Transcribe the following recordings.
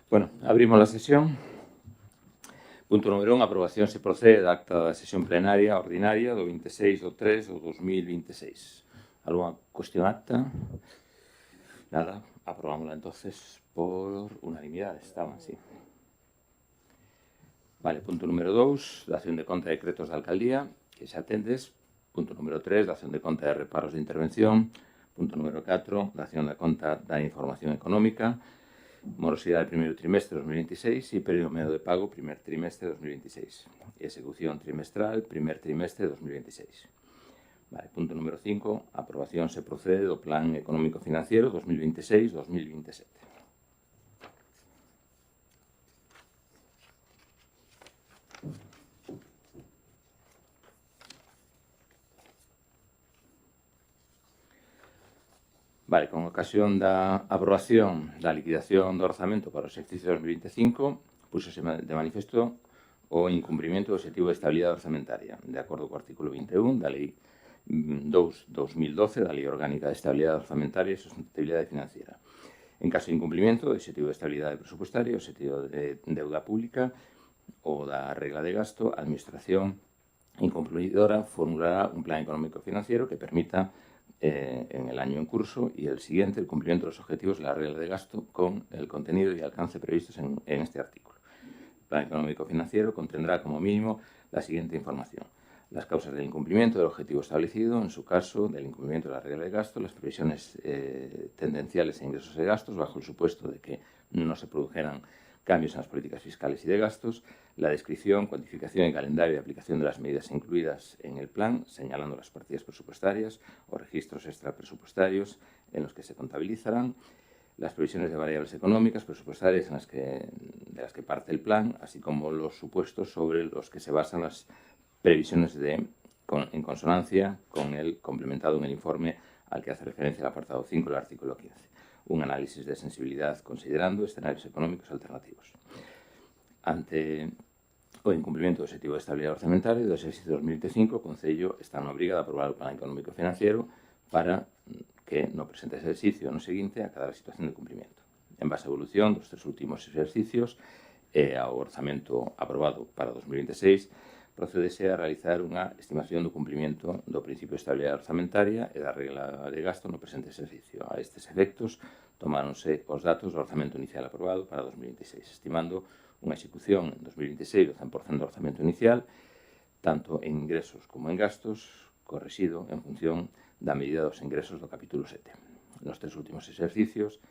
Bueno, abrimos a sesión. Punto número 1, aprobación se procede da acta da sesión plenaria ordinaria do 26 do 3 do 2026. Alguna cuestión acta? Nada, aprobámosla entonces por unanimidade, estaban así. Vale, punto número 2, dación de conta de decretos da alcaldía, que xa atendes. Punto número 3, dación de conta de reparos de intervención. Punto número 4, dación de conta da información económica. Morosidade primeiro trimestre de 2026 e período medio de pago primer trimestre de 2026. Execución trimestral primer trimestre de 2026. Vale, punto número 5. Aprobación se procede do Plan Económico Financiero 2026-2027. Vale, con ocasión da aprobación da liquidación do orzamento para o exercicio 2025, púxose de manifesto o incumprimento do objetivo de estabilidade orzamentaria, de acordo co artículo 21 da Lei 2/2012 da Lei Orgánica de Estabilidade Orzamentaria e Sustentabilidade Financiera. En caso de incumplimento do objetivo de estabilidade presupuestaria, o objetivo de deuda pública ou da regla de gasto, a Administración incumplidora formulará un plan económico financiero que permita en el año en curso y el siguiente el cumplimiento de los objetivos de la regla de gasto con el contenido y alcance previstos en este artículo. El plan económico financiero contendrá como mínimo la siguiente información: las causas del incumplimiento del objetivo establecido, en su caso del incumplimiento de la regla de gasto, las previsiones tendenciales e ingresos y gastos bajo el supuesto de que no se produjeran cambios en las políticas fiscales y de gastos, la descripción, cuantificación y calendario de aplicación de las medidas incluidas en el plan, señalando las partidas presupuestarias o registros extrapresupuestarios en los que se contabilizarán, las previsiones de variables económicas presupuestarias de las que parte el plan, así como los supuestos sobre los que se basan las previsiones en consonancia con el complementado en el informe al que hace referencia el apartado 5 del artículo 15. Un análisis de sensibilidad considerando escenarios económicos alternativos. Ante o incumplimento do objetivo de estabilidade orzamentaria do exercicio 2025, o Concello está na obriga de aprobar o plan económico financiero para que no presente exercicio no seguinte acadar a situación de cumprimento. En base á evolución dos tres últimos exercicios e ao orzamento aprobado para 2026, procedese a realizar unha estimación do cumprimento do principio de estabilidade orzamentaria e da regla de gasto no presente exercicio. A estes efectos, tomáronse os datos do orzamento inicial aprobado para 2026, estimando unha execución en 2026 do 100% do orzamento inicial, tanto en ingresos como en gastos, correxido en función da medida dos ingresos do capítulo 7. Nos tres últimos exercicios,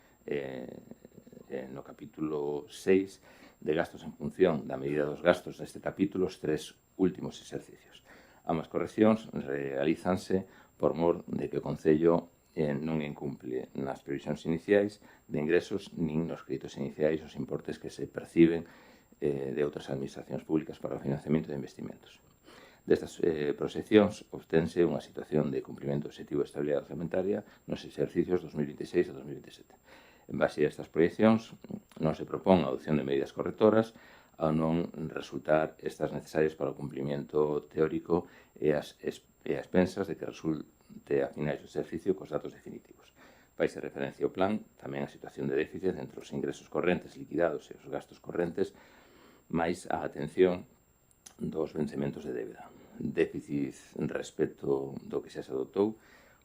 no capítulo 6, de gastos en función da medida dos gastos deste capítulo, os tres últimos exercicios. Ambas correccións realízanse por mor de que o Concello non incumple nas previsións iniciais de ingresos nin nos créditos iniciais os importes que se perciben de outras administracións públicas para o financiamento de investimentos. Destas proxeccións obtense unha situación de cumprimento objetivo de estabilidade orzamentaria nos exercicios 2026 e 2027. En base a estas proyeccións, non se propón a adopción de medidas correctoras ao non resultar estas necesarias para o cumprimento teórico e as expensas de que resulte a finais do exercicio cos datos definitivos. Faise referencia ao plan tamén a situación de déficit entre os ingresos correntes liquidados e os gastos correntes, máis a atención dos vencementos de débeda. Déficit respecto do que xa se adoptou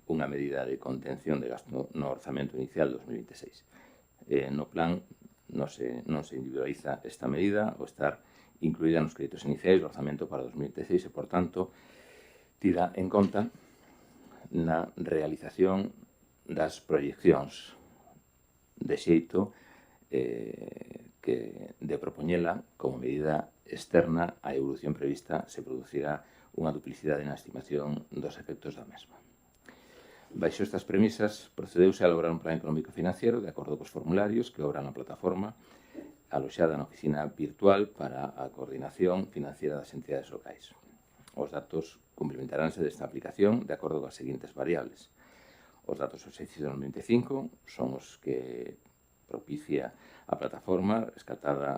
unha medida de contención de gasto no orzamento inicial 2026. No plan non se individualiza esta medida ao estar incluída nos créditos iniciais do orzamento para 2016 e, por tanto, tira en conta na realización das proyeccións de xeito que de propoñela como medida externa a evolución prevista se producirá unha duplicidade na estimación dos efectos da mesma. Baixo estas premisas, procedeuse a elaborar un plan económico financiero de acordo cos formularios que obran na plataforma aloxada na oficina virtual para a coordinación financiera das entidades locais. Os datos complementaránse desta aplicación de acordo coas seguintes variables. Os datos do exercicio 2025 son os que propicia a plataforma,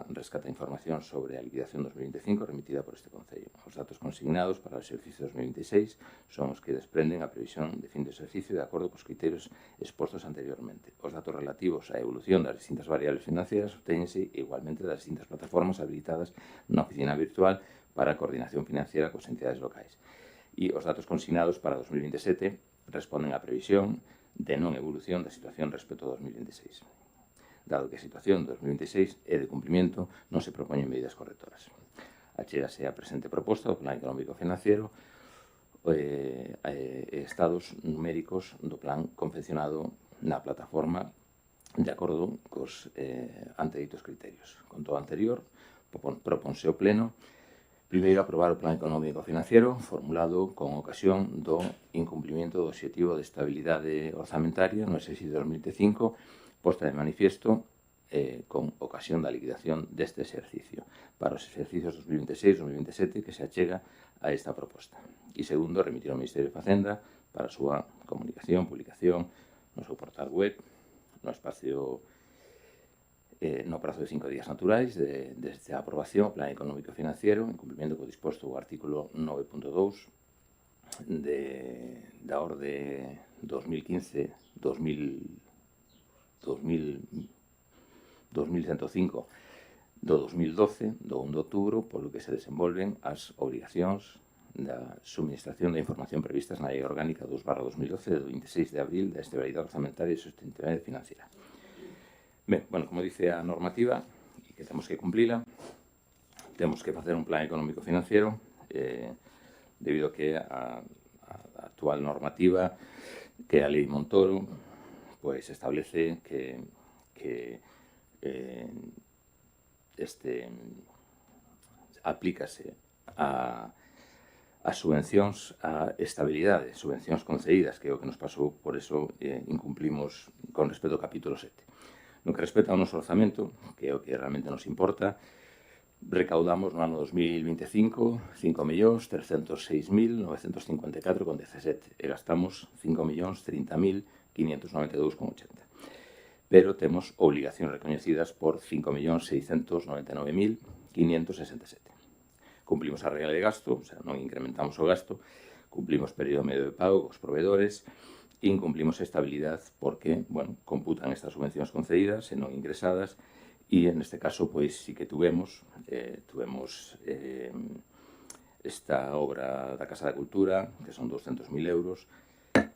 rescata información sobre a liquidación 2025 remitida por este Concello. Os datos consignados para o exercicio 2026 son os que desprenden a previsión de fin de exercicio de acordo cos criterios expostos anteriormente. Os datos relativos á evolución das distintas variables financieras obtéñense igualmente das distintas plataformas habilitadas na oficina virtual para a coordinación financiera cos entidades locais. E os datos consignados para 2027 responden á previsión de non evolución da situación respecto a 2026. Dado que a situación de 2026 é de cumprimento, non se propoñen medidas correctoras. Achégase a presente proposta do Plan Económico Financiero estados numéricos do plan confeccionado na plataforma de acordo cos anteditos criterios. Con todo o anterior, proponse o Pleno primeiro aprobar o Plan Económico Financiero formulado con ocasión do incumprimento do obxectivo de estabilidade orzamentaria no exercicio 2025 posta de manifiesto con ocasión da liquidación deste exercicio para os exercicios 2026 e 2027 que se achega a esta proposta. E segundo, remitir ao Ministerio de Facenda para a súa comunicación, publicación no seu portal web, no espacio no prazo de 5 días naturais desde a aprobación do Plan Económico Financiero en cumprimento co disposto do artículo 9.2 da Orde 2105 do 2012 do 1 de outubro polo que se desenvolven as obrigacións da suministración da información previstas na Lei Orgánica 2/2012 do 26 de abril da Estabilidade Orzamentaria e Sustentabilidade Financiera. Ben, bueno, como dice a normativa, e que temos que cumplila, temos que facer un plan económico financiero debido a que a actual normativa, que é a Lei Montoro, pois establece que aplícase as subvencións a estabilidade, subvencións concedidas, que é o que nos pasou, por eso incumplimos con respecto ao capítulo 7. No que respecta ao noso orzamento, que é o que realmente nos importa, recaudamos no ano 2025 5.306.954,17 e gastamos 5.030.592,80. Pero temos obligacións recoñecidas por 5.699.567. Cumplimos a regla de gasto, o sea, non incrementamos o gasto, cumplimos período medio de pago cos proveedores, incumplimos a estabilidade porque, bueno, computan estas subvencións concedidas e non ingresadas e, neste caso, pois, sí que tuvemos esta obra da Casa da Cultura, que son 200.000 euros,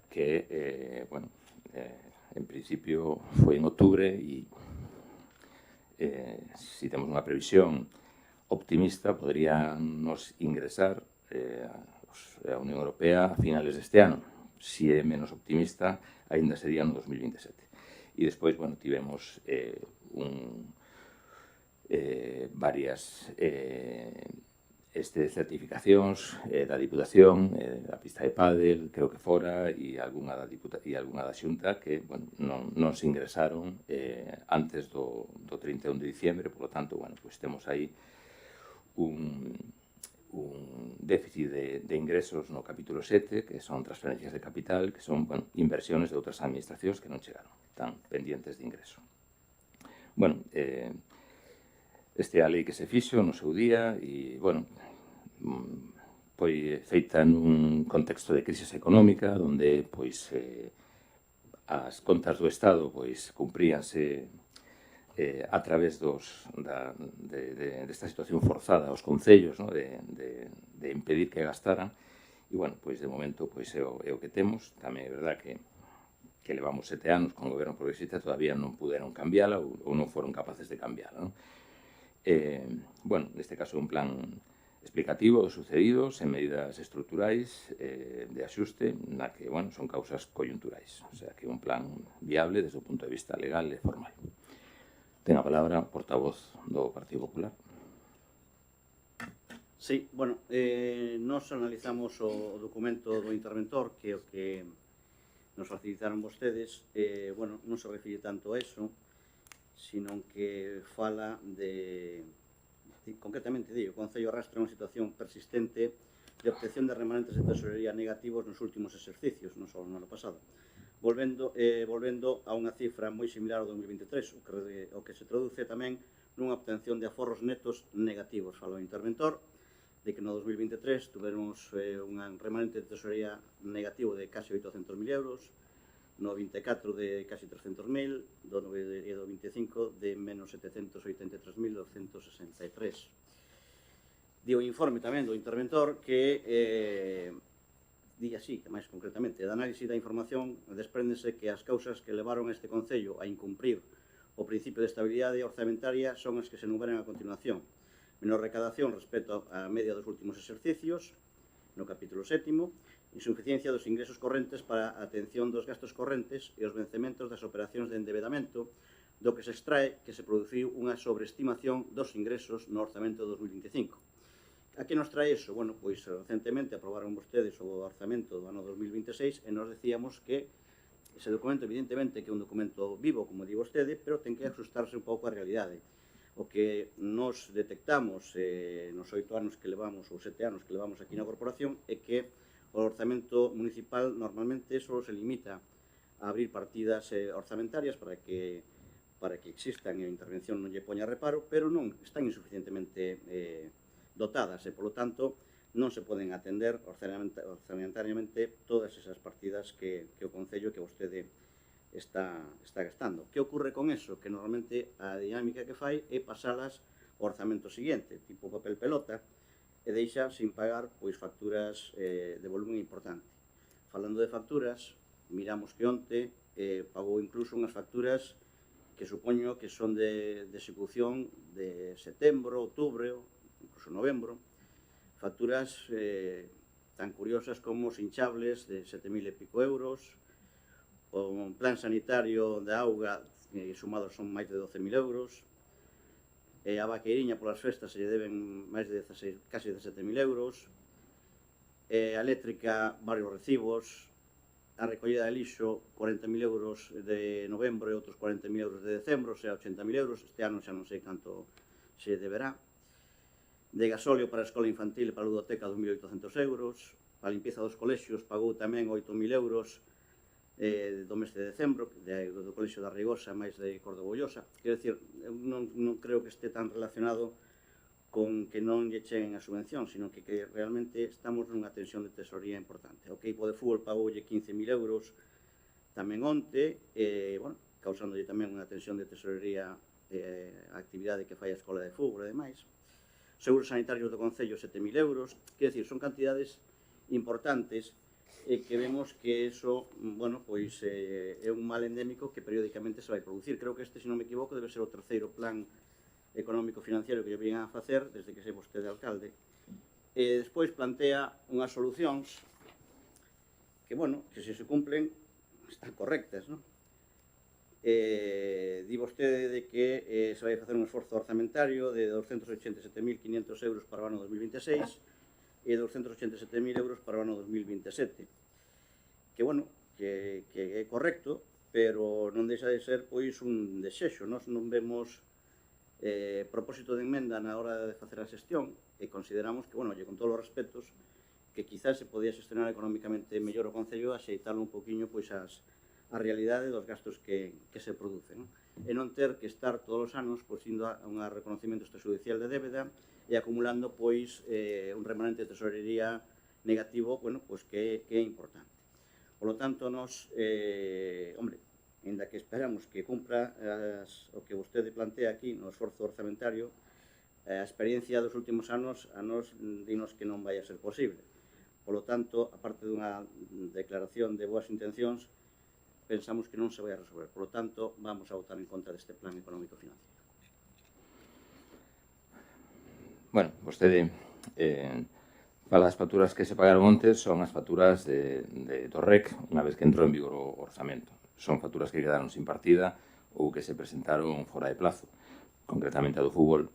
que, bueno, en principio foi en outubro e si temos unha previsión optimista, poderíanos ingresar a Unión Europea a finales deste ano. Si é menos optimista, aínda sería no 2027. E despois, bueno, tivemos varias certificacións da Diputación, da pista de pádel, creo que fora, e algunha da Xunta que, bueno, non se ingresaron antes do 31 de diciembre, por lo tanto, bueno, pues temos aí un déficit de ingresos no capítulo 7, que son transferencias de capital, que son, bueno, inversiones de outras administracións que non chegaron, están pendientes de ingreso. Bueno, esta é a lei que se fixo no seu día e, bueno, foi feita nun contexto de crisis económica onde, pois, as contas do Estado, pois, cumpríanse a través desta situación forzada aos concellos, no? de impedir que gastaran e, bueno, pois de momento pois é o que temos. Tamén é verdad que levamos 7 anos con o goberno progresista, todavía non puderon cambiala ou non foron capaces de cambiala, no? Bueno, neste caso un plan explicativo do sucedido, sen medidas estruturais de axuste, na que, bueno, son causas coyunturais, o sea, que é un plan viable desde o punto de vista legal e formal. Ten a palabra o portavoz do Partido Popular. Sí, bueno, nos analizamos o documento do interventor, que é o que nos facilitaron vostedes. Bueno, non se refire tanto a eso, sino que fala de, concretamente, o Concello arrastra unha situación persistente de obtención de remanentes de tesorería negativos nos últimos exercicios, non só no ano pasado. volvendo a unha cifra moi similar ao 2023, o que se traduce tamén nunha obtención de aforros netos negativos. Fala o interventor de que no 2023 tuvermos un remanente de tesorería negativo de casi 800.000 euros, no 24 de casi 300.000, e do 25 de menos 783.263. Di o informe tamén do interventor que di así, que máis concretamente, da análise da información despréndese que as causas que levaron este Concello a incumprir o principio de estabilidade orzamentaria son as que se enumeran a continuación. Menor recadación respecto á media dos últimos exercicios, no capítulo 7, insuficiencia dos ingresos correntes para a atención dos gastos correntes e os vencementos das operacións de endebedamento, do que se extrae que se produciu unha sobreestimación dos ingresos no orzamento de 2025. A que nos trae iso? Bueno, pois recentemente aprobaron vostedes o orzamento do ano 2026 e nos decíamos que ese documento, evidentemente, que é un documento vivo, como di vostede, pero ten que ajustarse un pouco á realidade. O que nos detectamos nos 8 anos que levamos, ou 7 anos que levamos aquí na corporación, é que o orzamento municipal normalmente só se limita a abrir partidas orzamentarias para que existan e a intervención non lle poña reparo, pero non están insuficientemente dotadas e, polo tanto, non se poden atender orzamentariamente todas esas partidas que o Concello que vostede está gastando. Que ocorre con eso? Que normalmente a dinámica que fai é pasalas ao orzamento siguiente, tipo papel pelota, e deixa sin pagar pois facturas de volumen importante. Falando de facturas, miramos que onte pagou incluso unhas facturas que supoño que son de execución de setembro, outubro, incluso novembro, facturas tan curiosas como os hinchables de 7.000 e pico euros, o plan sanitario de auga sumados son máis de 12.000 euros, a vaqueiriña polas festas se lle deben máis de 16, casi 17.000 euros, a eléctrica varios recibos, a recollida de lixo 40.000 euros de novembro e outros 40.000 euros de decembro, o sea, 80.000 euros, este ano xa non sei canto se deberá. De gasóleo para a escola infantil e para a ludoteca 2.800 euros, a limpieza dos colexios pagou tamén 8.000 euros do mes de decembro, do colexio da Rigosa máis de Cordobollosa. Quero dicir, non creo que este tan relacionado con que non lle cheguen a subvención, sino que realmente estamos nunha tensión de tesorería importante. O equipo de fútbol pagoulle 15.000 euros tamén onte, bueno, causándolle tamén unha tensión de tesorería a actividade que fai a escola de fútbol e demais. Seguros sanitarios do Concello 7.000 euros, quer dizer, son cantidades importantes e que vemos que eso, bueno, pois é un mal endémico que periódicamente se vai producir. Creo que este, se non me equivoco, debe ser o terceiro plan económico-financiero que lle viñan a facer desde que sei vostede alcalde. E despois plantea unhas solucións que, bueno, que se cumplen están correctas, non? Di vostede de que se vai facer un esforzo orzamentario de 287.500 euros para o ano 2026 e 287.000 euros para o ano 2027. Que, bueno, que é correcto, pero non deixa de ser, pois, un desexo. Nós non vemos propósito de enmenda na hora de facer a xestión e consideramos que, bueno, con todos os respetos, que quizás se podía xestionar económicamente mellor o Concello a xeitarlo un poquinho, pois, a realidade dos gastos que se producen, e non ter que estar todos os anos pois indo a un reconocimiento extrajudicial de débeda e acumulando pois un remanente de tesorería negativo, bueno, pois que é importante. Por lo tanto, nos, hombre, ainda que esperamos que cumpra o que vostede plantea aquí no esforzo orzamentario, a experiencia dos últimos anos a nos dinos que non vai a ser posible. Por lo tanto, aparte dunha declaración de boas intencións, pensamos que non se vai a resolver. Por lo tanto, vamos a votar en contra deste plan económico-financiero. Bueno, vostede fala das facturas que se pagaron ontes, son as facturas do REC, unha vez que entrou en vigor o orzamento. Son facturas que quedaron sin partida ou que se presentaron fora de plazo. Concretamente a do fútbol,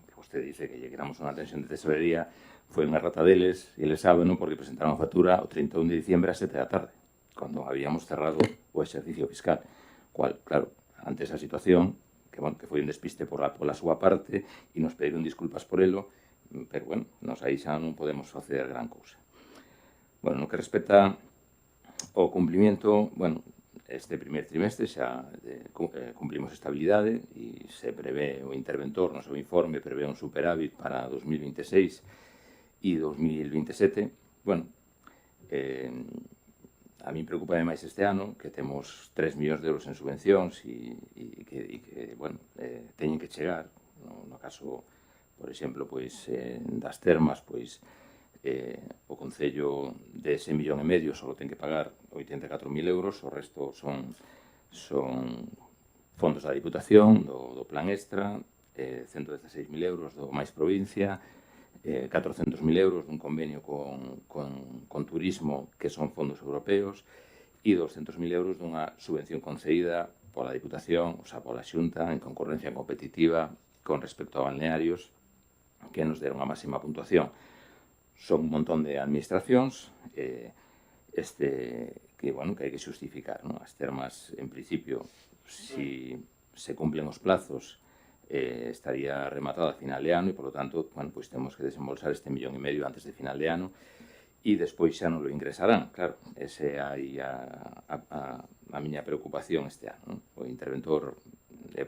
que vostede dice que lle quedamos unha tensión de tesorería, foi unha rata deles, e eles saben, porque presentaron a factura o 31 de diciembre a 7 da tarde, cando habíamos cerrado o exercicio fiscal. Cual, claro, ante esa situación, que, bueno, que foi un despiste pola súa parte, e nos pediron disculpas por elo, pero, bueno, nos aí xa non podemos facer gran cousa. Bueno, no que respecta O cumprimento, bueno, este primer trimestre xa cumplimos estabilidade e se prevé o interventor no seu informe prevé un superávit para 2026 e 2027. Bueno, a min preocupa máis este ano que temos 3 millóns de euros en subvencións e que bueno, teñen que chegar. No caso, por exemplo, pois, das termas, pois, o Concello de ese 1,5 millón só ten que pagar 84.000 euros, o resto son fondos da Diputación, do Plan Extra, 116.000 euros do Mais Provincia, 400.000 euros dun convenio con turismo, que son fondos europeos, e 200.000 euros dunha subvención concedida pola Diputación, o sea, pola Xunta, en concurrencia competitiva con respecto a balnearios, que nos deron a máxima puntuación. Son un montón de administracións que hai que xustificar. As termas, en principio, si se cumplen os plazos, estaría rematada a final de ano e, polo tanto, pois temos que desembolsar este 1,5 millón antes de final de ano e despois xa non lo ingresarán. Claro, ese é aí a miña preocupación este ano. O interventor é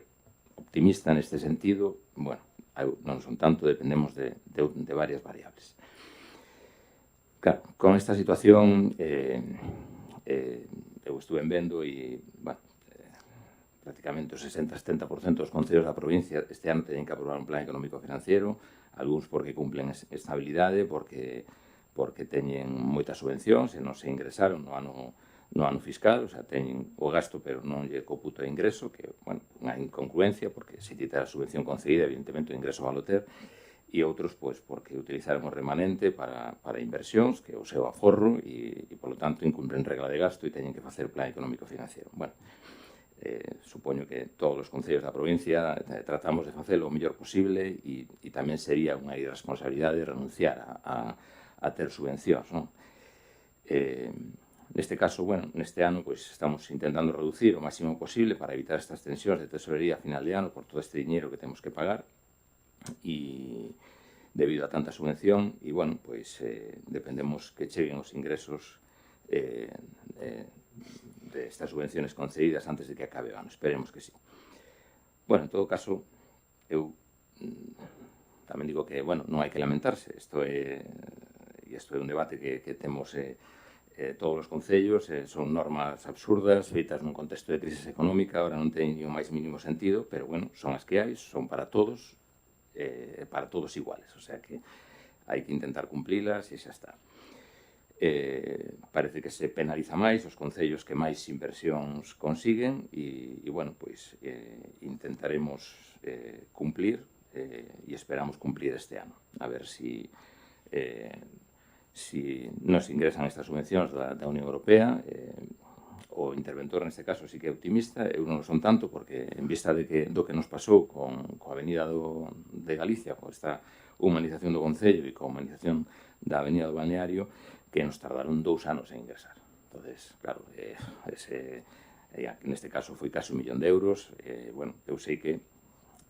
optimista neste sentido. Bueno, non son tanto, dependemos de varias variables. Claro, con esta situación eu estuve vendo e, bueno, prácticamente o 60-70% dos concellos da provincia este ano teñen que aprobar un plan económico financiero, algúns porque cumplen estabilidade, porque teñen moitas subvencións e non se ingresaron no ano fiscal, o sea, teñen o gasto pero non lle computa o ingreso, que, bueno, unha incongruencia, porque se tita a subvención concedida, evidentemente o ingreso valo ter, e outros, pois, porque utilizaron o remanente para inversións, que é o seu aforro, e, polo tanto, incumpren regla de gasto e teñen que facer plan económico financiero. Bueno, supoño que todos os concellos da provincia tratamos de facelo o mellor posible e tamén sería unha irresponsabilidade renunciar a ter subvencións, non? Neste caso, bueno, neste ano pois estamos intentando reducir o máximo posible para evitar estas tensións de tesorería a final de ano por todo este diñeiro que temos que pagar e debido a tanta subvención e, bueno, pois dependemos que cheguen os ingresos de estas subvenciones concedidas antes de que acabe o ano. Esperemos que sí. Bueno, en todo caso, eu tamén digo que, bueno, non hai que lamentarse. Isto é un debate que temos todos os concellos, son normas absurdas, feitas nun contexto de crisis económica, ahora non ten o máis mínimo sentido, pero, bueno, son as que hai, son para todos iguales, o sea que hai que intentar cumplilas e xa está. Parece que se penaliza máis os concellos que máis inversións consiguen e, bueno, pois intentaremos cumplir e esperamos cumplir este ano, a ver si nos ingresan estas subvencións da Unión Europea. O interventor neste caso sí que é optimista, eu non son tanto, porque en vista do que nos pasou coa Avenida de Galicia, con esta humanización do Concello e coa humanización da Avenida do Balneario, que nos tardaron 2 anos en ingresar. Entonces, claro, neste caso foi casi 1 millón de euros. Bueno, eu sei que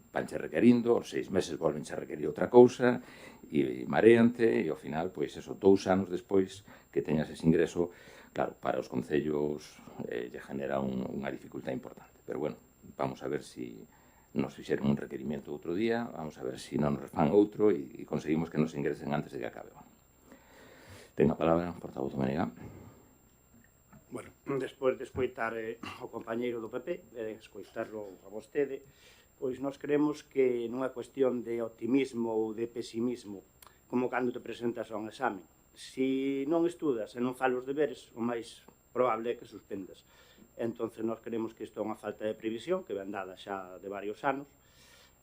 vanche requerindo, aos 6 meses volvenche a requerir outra cousa, e mareante, e ao final, pois, 2 anos despois que teñas ese ingreso, claro, para os concellos lle genera unha dificultad importante. Pero, bueno, vamos a ver se nos fixeron un requerimento outro día, vamos a ver se non nos fan outro e conseguimos que nos ingresen antes de que acabe. Ten a palabra, portavoz Domènega. Bueno, despois de escoitar o compañeiro do PP, escoitarlo a vostede, pois nós creemos que non é cuestión de optimismo ou de pesimismo, como cando te presentas a un exame. Se non estudas e non faz os deberes, o máis probable é que suspendas. Entón, nós creemos que isto é unha falta de previsión, que ven dada xa de varios anos,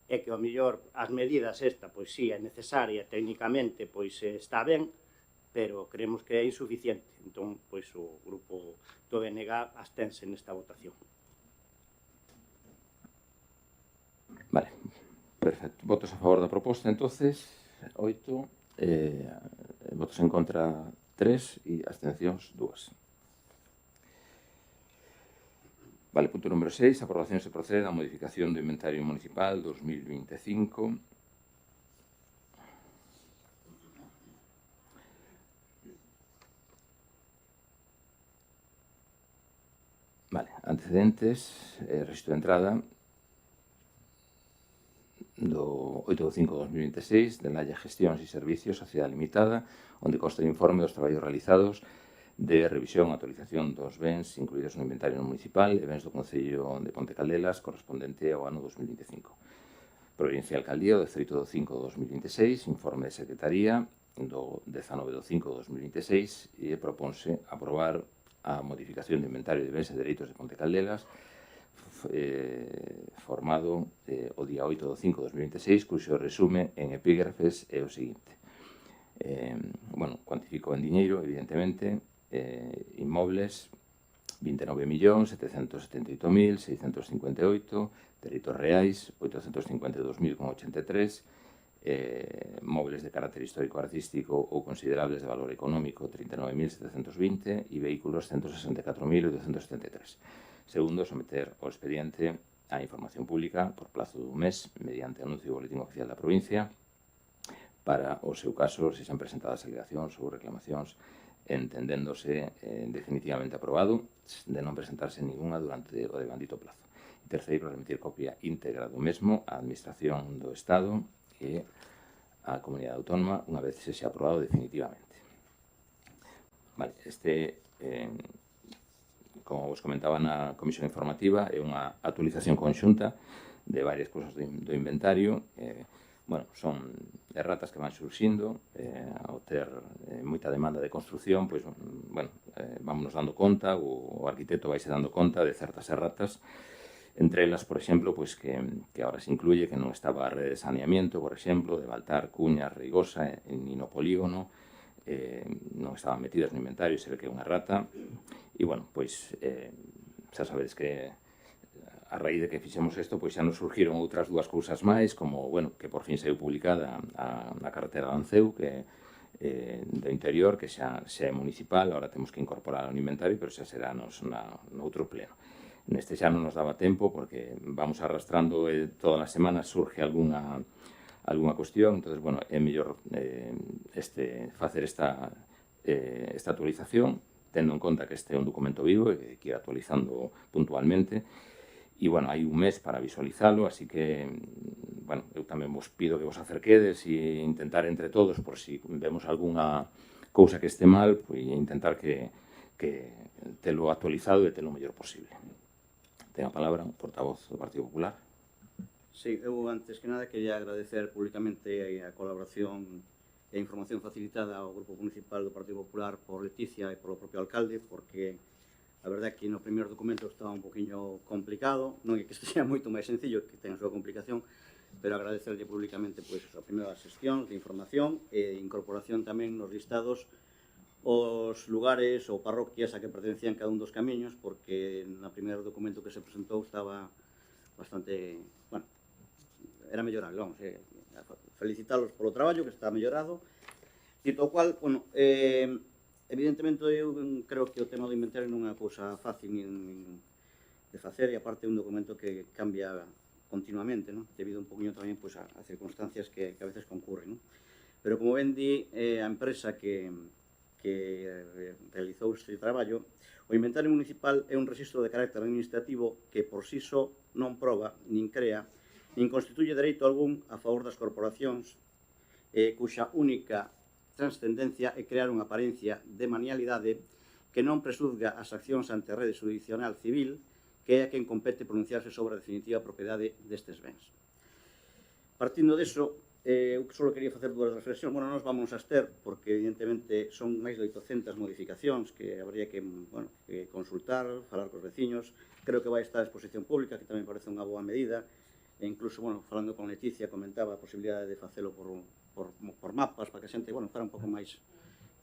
e que, ao mellor, as medidas esta, pois sí, é necesaria, técnicamente, pois está ben, pero creemos que é insuficiente. Entón, pois o grupo do BNG abstense nesta votación. Vale, perfecto. Votos a favor da proposta, entonces, 8, votos en contra 3 e abstencións 2. Vale, punto número 6, aprobación se procede a modificación do inventario municipal 2025. Vale, antecedentes, registro de entrada do 8 de 5 de 2026 de Laia Gestións e Servicios Sociedade Limitada, onde consta o informe dos traballos realizados de revisión e actualización dos bens incluídos no inventario municipal e bens do Concello de Ponte Caldelas correspondente ao ano 2025. Provincia de Alcaldía, o 18 de 5 de 2026, informe de Secretaría do 19 de 5 de 2026 e proponse aprobar a modificación do inventario de bens e dereitos de Ponte Caldelas formado o día 8 de 5 de 2026, cuxo resume en epígrafes é o seguinte. Bueno, cuantifico en diñeiro, evidentemente, inmobles 29.778.658, dereitos reais 852.083, móveis de carácter histórico artístico ou considerables de valor económico 39.720 e vehículos 164.873. Segundo, someter o expediente á información pública por plazo dun mes mediante anuncio do boletín oficial da provincia para o seu caso se xan presentadas alegacións ou reclamacións entendéndose definitivamente aprobado de non presentarse ninguna durante o devandito plazo. E terceiro, remitir copia íntegra do mesmo á Administración do Estado e á Comunidade Autónoma unha vez se xa aprobado definitivamente. Vale, como vos comentaba na comisión informativa, é unha actualización conxunta de varias cousas do inventario. Bueno, son erratas que van surxindo, ao ter moita demanda de construción, pois, bueno, vámonos dando conta, o arquitecto vaise dando conta de certas erratas, entre elas, por exemplo, pois que agora se incluye que non estaba a rede de saneamiento, por exemplo, de Baltar, Cuña, Reigosa, ni no polígono, non estaban metidas no inventario, se ve que é unha errata, e, bueno, pois, xa sabedes que a raíz de que fixemos isto, pois xa nos surgiron outras dúas cousas máis, como, bueno, que por fin saiu publicada a carretera de Anceu, que do interior, que xa é municipal, agora temos que incorporar ao inventario, pero xa será no outro pleno. Neste xa non nos daba tempo, porque vamos arrastrando todas as semanas surge algunha cuestión, entonces, bueno, é mellor facer esta actualización, tendo en conta que este é un documento vivo e que ir actualizando puntualmente. E, bueno, hai un mes para visualizalo, así que, bueno, eu tamén vos pido que vos acerquedes e intentar entre todos, por si vemos algunha cousa que este mal, pois intentar que telo actualizado e telo o mellor posible. Ten a palabra o portavoz do Partido Popular. Sí, eu antes que nada quería agradecer públicamente a colaboración e a información facilitada ao Grupo Municipal do Partido Popular por Leticia e polo propio alcalde, porque a verdade é que no primeiro documento estaba un poquinho complicado, non é que isto sea moito máis sencillo, que ten a súa complicación, pero agradecerlle públicamente pois, a primeira sesión de información e incorporación tamén nos listados os lugares ou parroquias a que pertencían cada un dos camiños, porque no primeiro documento que se presentou estaba bastante, bueno, era mellorable, vamos, felicitalos polo traballo que está mellorado. Dito o cual, bueno, evidentemente eu creo que o tema do inventario non é unha cousa fácil de facer e aparte é un documento que cambia continuamente, ¿no? Debido un poquinho tamén pois, a circunstancias que a veces concurren, ¿no? Pero como ben di a empresa que realizou este traballo, o inventario municipal é un rexistro de carácter administrativo que por si só non proba, nin crea, nin constituye dereito algún a favor das corporacións cuxa única transcendencia é crear unha apariencia de manialidade que non presuzga as accións ante a rede judicional civil, que é a quen compete pronunciarse sobre a definitiva propiedade destes bens. Partindo deso, eu só quería facer dúas reflexións. Bueno, nos vamos a abster, porque evidentemente son máis de 800 modificacións que habría que consultar, falar cos veciños. Creo que vai estar a exposición pública, que tamén parece unha boa medida, e incluso, bueno, falando con Leticia, comentaba a posibilidade de facelo por mapas, para que a xente, bueno, fuera un pouco máis,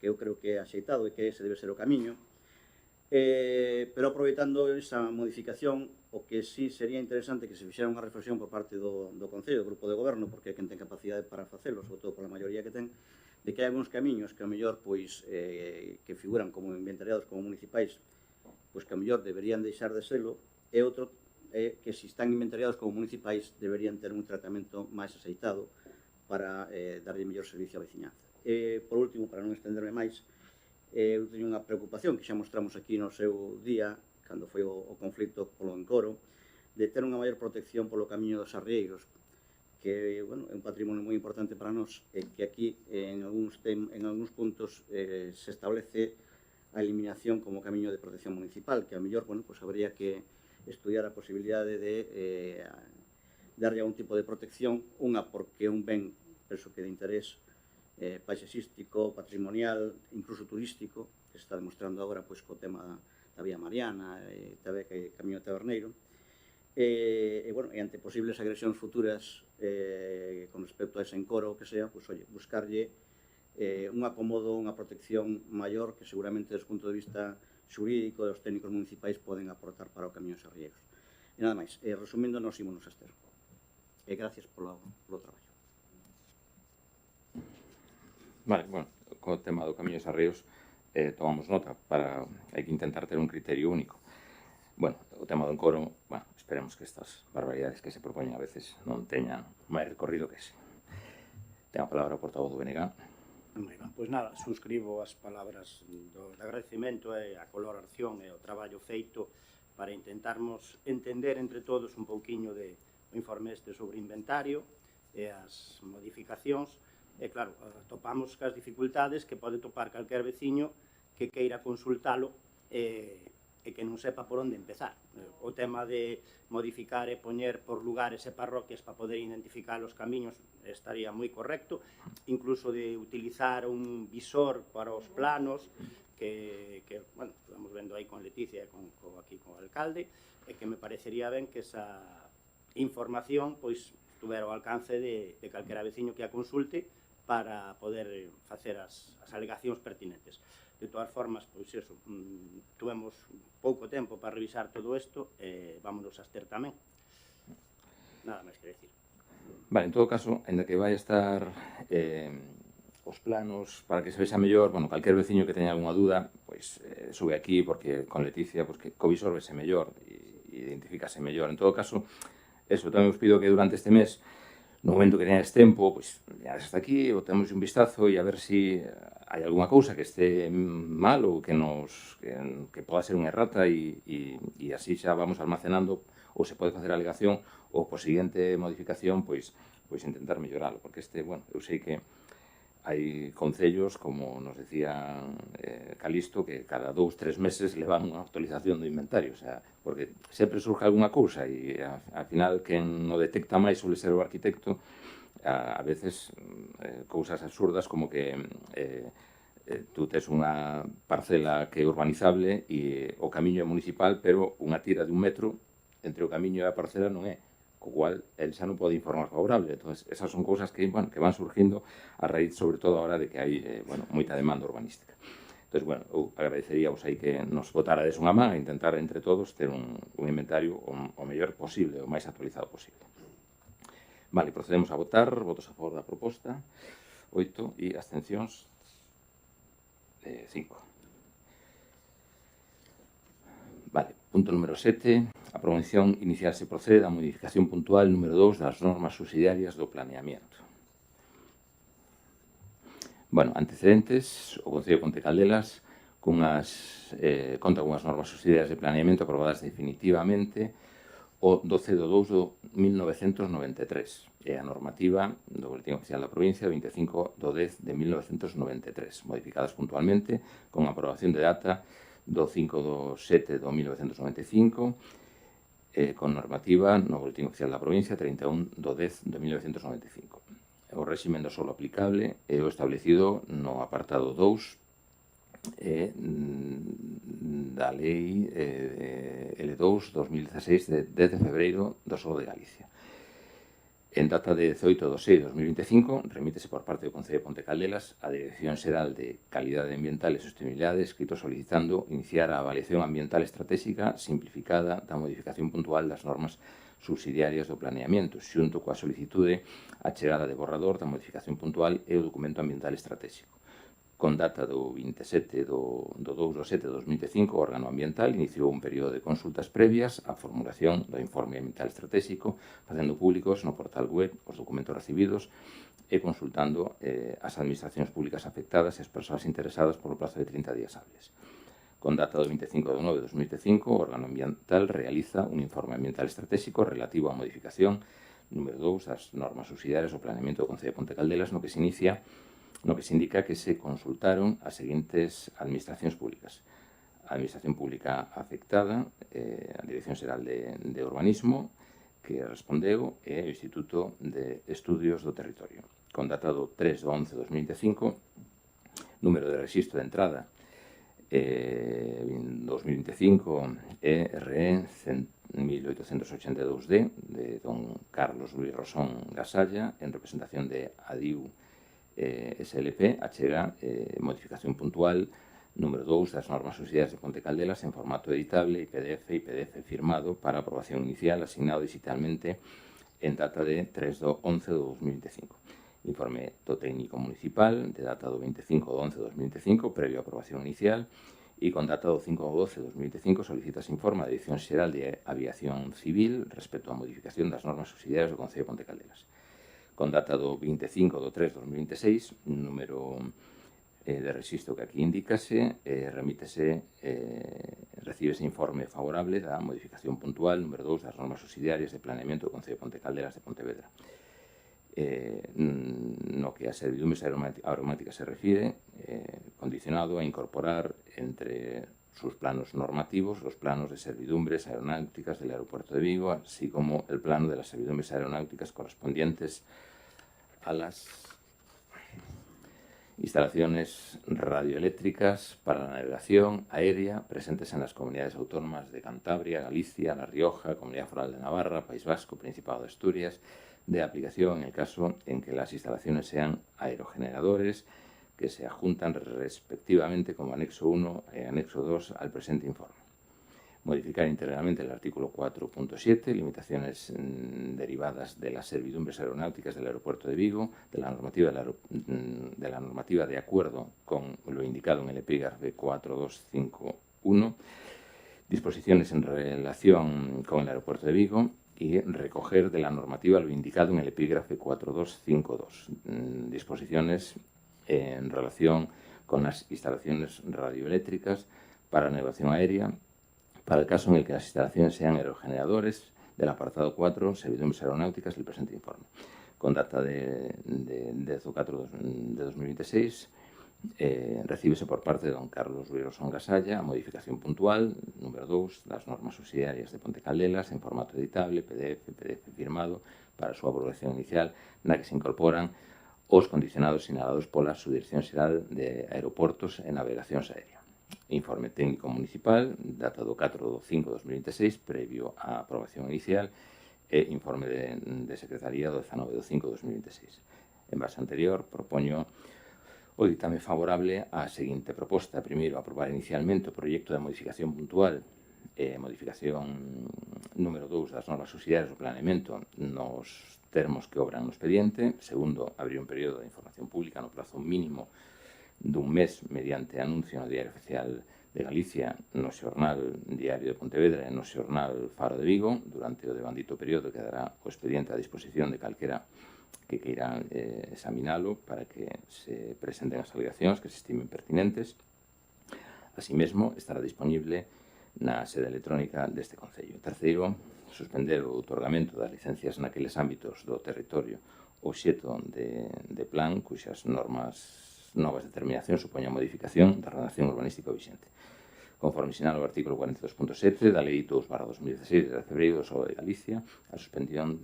que eu creo que é axeitado e que ese debe ser o camiño. Pero aproveitando esa modificación, o que sí sería interesante que se fixera unha reflexión por parte do Concello, do Grupo de Goberno, porque é quen ten capacidade para facelo, sobre todo pola maioría que ten, de que hai algúns camiños que a mellor, pois, que figuran como inventariados como municipais, pois que a mellor deberían deixar de selo, e outro que se están inventariados como municipais deberían ter un tratamento máis axeitado para darlle mellor servicio á veciñanza. Por último, para non estenderme máis, eu teño unha preocupación que xa mostramos aquí no seu día, cando foi o conflito polo Encoro, de ter unha maior protección polo camiño dos arrieiros, que bueno, é un patrimonio moi importante para nós, e que aquí en algúns puntos se establece a eliminación como camiño de protección municipal, que a mellor, bueno, pues habría que estudiar a posibilidade de darlle algún tipo de protección, unha porque é un ben, penso que de interés paisaxístico, patrimonial, incluso turístico, que se está demostrando agora pois, co tema da Vía Mariana, tamén que Camiño Taberneiro, bueno, e ante posibles agresións futuras con respecto a ese encoro, o que sea, pues, oye, buscarlle un acomodo, unha protección maior que seguramente desde o punto de vista xurídico dos técnicos municipais poden aportar para o Camiño dos Arrieiros. E nada máis, resumindo, nos ímonos a Ester. E gracias polo traballo. Vale, bueno, co tema do Camiño dos Arrieiros tomamos nota para hai que intentar ter un criterio único. Bueno, o tema do encoro, bueno, esperemos que estas barbaridades que se propoñen a veces non teñan máis recorrido que ese. Ten a palabra o portavoz do BNG. Pois nada, suscribo as palabras do agradecemento e a colaboración e o traballo feito para intentarmos entender entre todos un pouquiño do informe este sobre inventario e as modificacións. E claro, topamos as dificultades que pode topar calquer veciño que queira consultalo e que non sepa por onde empezar. O tema de modificar e poñer por lugares e parroquias para poder identificar os camiños estaría moi correcto, incluso de utilizar un visor para os planos que bueno, estamos vendo aí con Leticia e aquí con o alcalde, e que me parecería ben que esa información pois estuvera ao alcance de calquera veciño que a consulte para poder facer as alegacións pertinentes. De todas formas, pois eso, tuvemos pouco tempo para revisar todo isto e vámonos a Ester tamén. Nada máis que decir. Vale, en todo caso, ainda que vai estar os planos para que se vexa mellor, bueno, calquer veciño que teña algunha dúda, pois sube aquí, porque con Leticia, pois que co visor vese mellor e identifícase mellor. En todo caso, eso, tamén os pido que durante este mes, no momento que teñades tempo, pois, ya hasta aquí, o temos un vistazo e a ver se hai algunha cousa que este mal ou que poda ser unha errata e así xa vamos almacenando ou se pode facer a alegación ou por seguinte modificación, pois intentar melloralo, porque bueno, eu sei que hai concellos, como nos decía Calisto, que cada 2-3 meses levan unha actualización do inventario, o sea, porque sempre surge algunha cousa e, ao final, quen non detecta máis suele ser o arquitecto, a veces cousas absurdas como que tú tes unha parcela que é urbanizable e o camiño é municipal, pero unha tira de 1 metro entre o camiño e a parcela non é, co cual el xa non pode informar favorable. Entón, esas son cousas que van surgindo a raíz, sobre todo, ahora de que hai moita demanda urbanística. Entón, bueno, eu agradeceríamos aí que nos botarades unha man a intentar entre todos ter un inventario o mellor posible, o máis actualizado posible. Vale, procedemos a votar. Votos a favor da proposta, 8, e abstencións, 5. Vale, punto número 7. A promoción inicial se procede a modificación puntual número 2 das normas subsidiarias do planeamiento. Bueno, antecedentes, o Concello de Ponte Caldelas conta cunhas normas subsidiarias de planeamiento aprobadas definitivamente o 12 de 2 de 1993 e a normativa do Boletín Oficial da Provincia 25 de 10 de 1993, modificadas puntualmente con aprobación de data do 5 de 7 de 1995 con normativa no Boletín Oficial da Provincia 31 de 10 de 1995. O réximen do solo aplicable é o establecido no apartado 2 da Lei L2-2016 de 10 de febreiro do solo de Galicia. En data de 18 de 6 de 2025, remítese por parte do Concello de Ponte Caldelas a Dirección Xeral de Calidade Ambiental e Sostenibilidade escrito solicitando iniciar a avaliación ambiental estratégica simplificada da modificación puntual das normas subsidiarias do planeamiento, xunto coa solicitude a chegada de borrador da modificación puntual e o documento ambiental estratégico. Con data do 27 do 2 de 7 de 2005, o órgano ambiental iniciou un período de consultas previas á formulación do informe ambiental estratégico, facendo públicos no portal web os documentos recibidos e consultando as administracións públicas afectadas e as persoas interesadas polo prazo de 30 días hábiles. Con data do 25 de 9 de 2005, o órgano ambiental realiza un informe ambiental estratégico relativo á modificación número 2 das normas subsidiarias ao planeamento do Concello de Ponte Caldelas, no que se indica que se consultaron as seguintes administracións públicas. A Administración Pública afectada, a Dirección Xeral de Urbanismo, que respondeu, e o Instituto de Estudios do Territorio. Con data do 3 de 11 de 2025, número de registro de entrada 2025 ERE 1882D de don Carlos Luis Rosón Gasalla, en representación de ADIU SLP, achega modificación puntual número 2 das normas subsidiarias de Ponte Caldelas en formato editable, PDF firmado para aprobación inicial, asignado digitalmente en data de 3 de 11 de 2025. Informe do técnico municipal de data do 25 de 11 de 2025, previo a aprobación inicial, e con data do 5 de 12 de 2025 solicitase informe a Dirección Xeral de Aviación Civil respecto á modificación das normas subsidiarias do Concello de Ponte Caldelas. Con data do 25 de 3 de 2026, número de registro que aquí indícase, recíbese informe favorable da modificación puntual número 2 das normas subsidiarias de planeamento do Concello de Ponte Caldelas de Pontevedra. No que a servidumbres aeronáuticas se refire, condicionado a incorporar entre sus planos normativos los planos de servidumbres aeronáuticas del aeropuerto de Vigo, así como el plano de las servidumbres aeronáuticas correspondientes a las instalaciones radioeléctricas para la navegación aérea presentes en las comunidades autónomas de Cantabria, Galicia, La Rioja, Comunidad Foral de Navarra, País Vasco, Principado de Asturias, de aplicación en el caso en que las instalaciones sean aerogeneradores que se adjuntan respectivamente como anexo 1 y anexo 2 al presente informe. Modificar íntegramente el artículo 4.7, limitaciones derivadas de las servidumbres aeronáuticas del aeropuerto de Vigo, de la normativa de acuerdo con lo indicado en el epígrafe 4251, disposiciones en relación con el aeropuerto de Vigo y recoger de la normativa lo indicado en el epígrafe 4252, disposiciones en relación con las instalaciones radioeléctricas para navegación aérea, para el caso en el que las instalaciones sean aerogeneradores, del apartado 4, servidumbres aeronáuticas del presente informe. Con data de 4 de 2026, recíbese por parte de don Carlos Luis Rosón Gasalla a modificación puntual, número 2, das normas subsidiarias de Ponte Caldelas en formato editable, PDF firmado para a súa aprobación inicial, na que se incorporan os condicionados sinalados pola Subdirección Xeral de Aeroportos e Navegacións Aérea. Informe técnico municipal, data do 4 de 5 de 2026, previo á aprobación inicial, e informe de Secretaría do 19 de 5 de 2026. En base anterior, propoño o ditame favorable á seguinte proposta. Primeiro, aprobar inicialmente o proxecto de modificación puntual modificación número 2 das normas subsidiarias do planeamento nos termos que obran no expediente. Segundo, abrir un período de información pública no prazo mínimo dun mes mediante anuncio no Diario Oficial de Galicia, no Xornal Diario de Pontevedra e no Xornal Faro de Vigo. Durante o devandito período quedará o expediente a disposición de calquera que queira examinalo para que se presenten as alegacións que se estimen pertinentes. Así mesmo, estará disponible na sede electrónica deste Concello. Terceiro, suspender o outorgamento das licencias naqueles ámbitos do territorio obxeto de plan cuxas novas determinacións supoñan modificación da redacción urbanística vixente. Conforme sinala o artículo 42.7 da Lei 2/2016 de febreiro do Solo de Galicia, a suspensión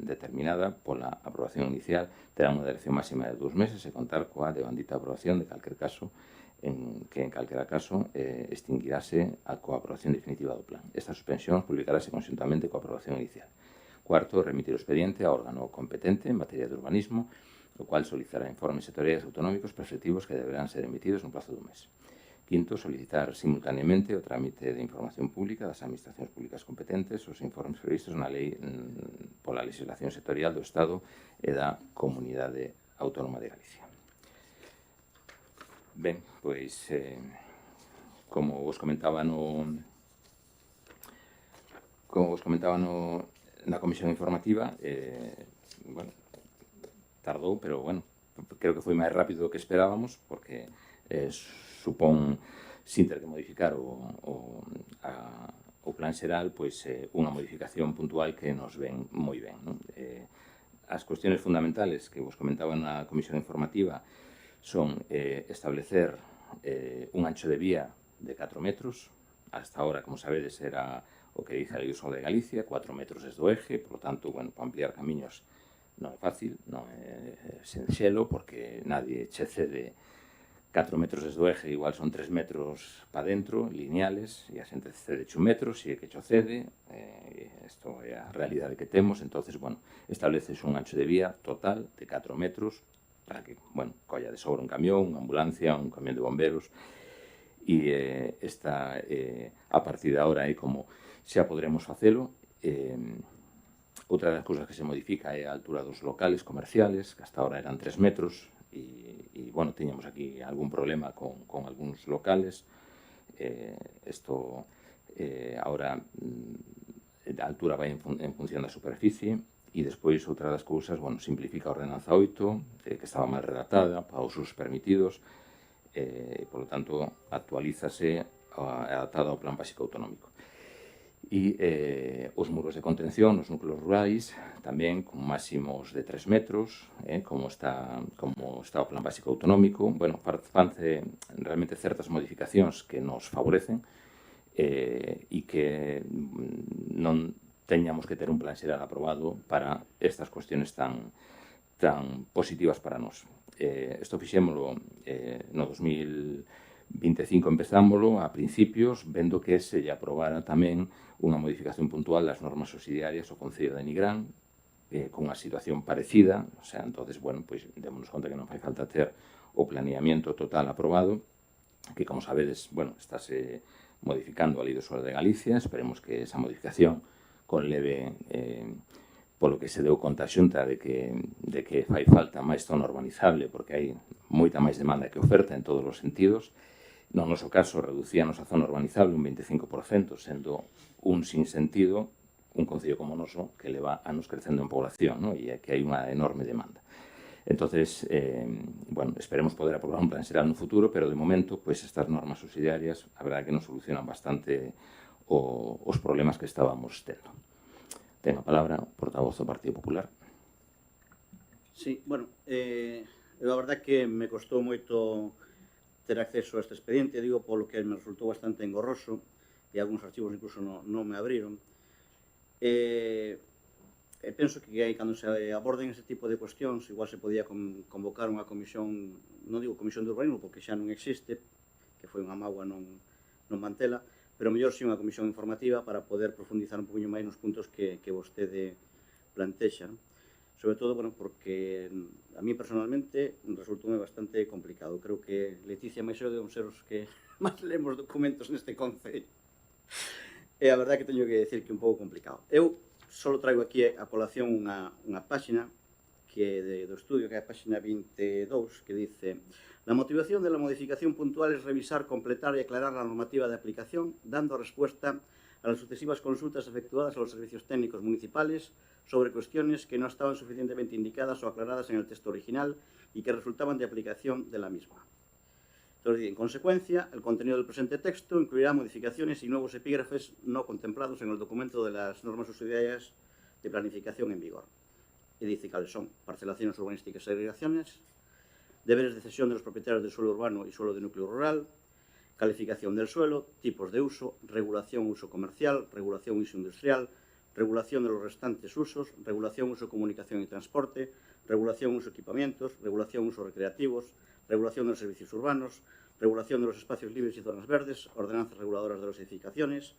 determinada pola aprobación inicial terá unha duración máxima de 2 meses e contar coa devandita aprobación de calquer caso en calquera caso extinguirase a coa aprobación definitiva do plan. Esta suspensión publicarase conxuntamente coa aprobación inicial. Cuarto, remitir o expediente ao órgano competente en materia de urbanismo, o cual solicitará informes sectoriais autonómicos preceptivos que deberán ser emitidos no plazo dun mes. Quinto, solicitar simultaneamente o trámite de información pública das administracións públicas competentes os informes previstos na lei pola legislación sectorial do Estado e da Comunidade Autónoma de Galicia. Ben, pois, como vos comentaba na comisión informativa, bueno, tardou, pero, bueno, creo que foi máis rápido do que esperábamos, porque supón sin ter que modificar o plan xeral, pois unha modificación puntual que nos ven moi ben, non? As cuestiones fundamentales que vos comentaba na comisión informativa son establecer un ancho de vía de 4 metros. Hasta ahora, como sabedes, era o que dice a Lei do Sol de Galicia, 4 metros desde o eje, por lo tanto, bueno, para ampliar camiños non é fácil, non é sinxelo, porque nadie che cede 4 metros desde o eje, igual son 3 metros para dentro, lineales, e a xente cede 1 metros, e é que cho cede, isto é a realidade que temos, entonces, bueno, estableces un ancho de vía total de 4 metros, para que, bueno, colla de sobra un camión, unha ambulancia, un camión de bomberos, e esta, a partir de agora, é como xa podremos facelo. Outra das cousas que se modifica é a altura dos locales comerciales, que hasta ahora eran 3 metros, e bueno, tiñamos aquí algún problema con algúns locales. Isto, agora, a altura vai en función da superficie, e despois outra das cousas, bueno, simplifica a ordenanza 8, que estaba mal redactada, para os usos permitidos, e, por lo tanto, actualízase adaptada ao plan básico autonómico. E os muros de contención nos núcleos rurais tamén con máximos de 3 metros, como está o plan básico autonómico. Bueno, fanse realmente certas modificacións que nos favorecen e que non teñamos que ter un plan xeral aprobado para estas cuestiones tan positivas para nós. Isto fixémolo no 2025, empezámolo a principios, vendo que se lle aprobara tamén unha modificación puntual das normas subsidiarias ao Concello de Nigrán, con unha situación parecida, o sea, entonces, bueno, pois démonos conta que non fai falta ter o planeamiento total aprobado, que, como sabedes, bueno, estáse modificando a Lei do Suelo de Galicia, esperemos que esa modificación conleve polo que se deu conta a Xunta de que fai falta máis zona urbanizable, porque hai moita máis demanda que oferta en todos os sentidos. No noso caso, reducíanos a zona urbanizable un 25%, sendo un sinsentido un concello como o noso que leva anos crecendo en población, ¿no? E que hai unha enorme demanda. Entonces, bueno, esperemos poder aprobar un plan xeral no futuro, pero de momento, pues estas normas subsidiarias, a verdade que nos solucionan bastante os problemas que estábamos tendo. Ten a palabra o portavoz do Partido Popular. Sí, bueno, eu a verdade que me costou moito ter acceso a este expediente, digo, polo que me resultou bastante engorroso, e algúns archivos incluso non me abriron. Penso que cando se aborden ese tipo de cuestións, igual se podía convocar unha comisión, non digo comisión de urbanismo, porque xa non existe, que foi unha mágoa non mantela, pero mellor si unha comisión informativa para poder profundizar un poquinho máis nos puntos que vostede plantexa. Sobre todo, bueno, porque a mí personalmente resultoume bastante complicado. Creo que Leticia e Maixó deben ser os que máis lemos documentos neste concello. E a verdade que teño que decir que é un pouco complicado. Eu só traigo aquí a colación unha páxina que do estudio, que é a páxina 22, que dice: la motivación de la modificación puntual es revisar, completar y aclarar la normativa de aplicación, dando respuesta a las sucesivas consultas efectuadas a los servicios técnicos municipales sobre cuestiones que no estaban suficientemente indicadas o aclaradas en el texto original y que resultaban de aplicación de la misma. Entonces, en consecuencia, el contenido del presente texto incluirá modificaciones y nuevos epígrafes no contemplados en el documento de las normas subsidiarias de planificación en vigor. Y dice cuáles son: parcelaciones urbanísticas y agregaciones, deberes de cesión de los propietarios del suelo urbano y suelo de núcleo rural, calificación del suelo, tipos de uso, regulación uso comercial, regulación uso industrial, regulación de los restantes usos, regulación uso comunicación y transporte, regulación uso equipamientos, regulación uso recreativos, regulación de los servicios urbanos, regulación de los espacios libres y zonas verdes, ordenanzas reguladoras de las edificaciones,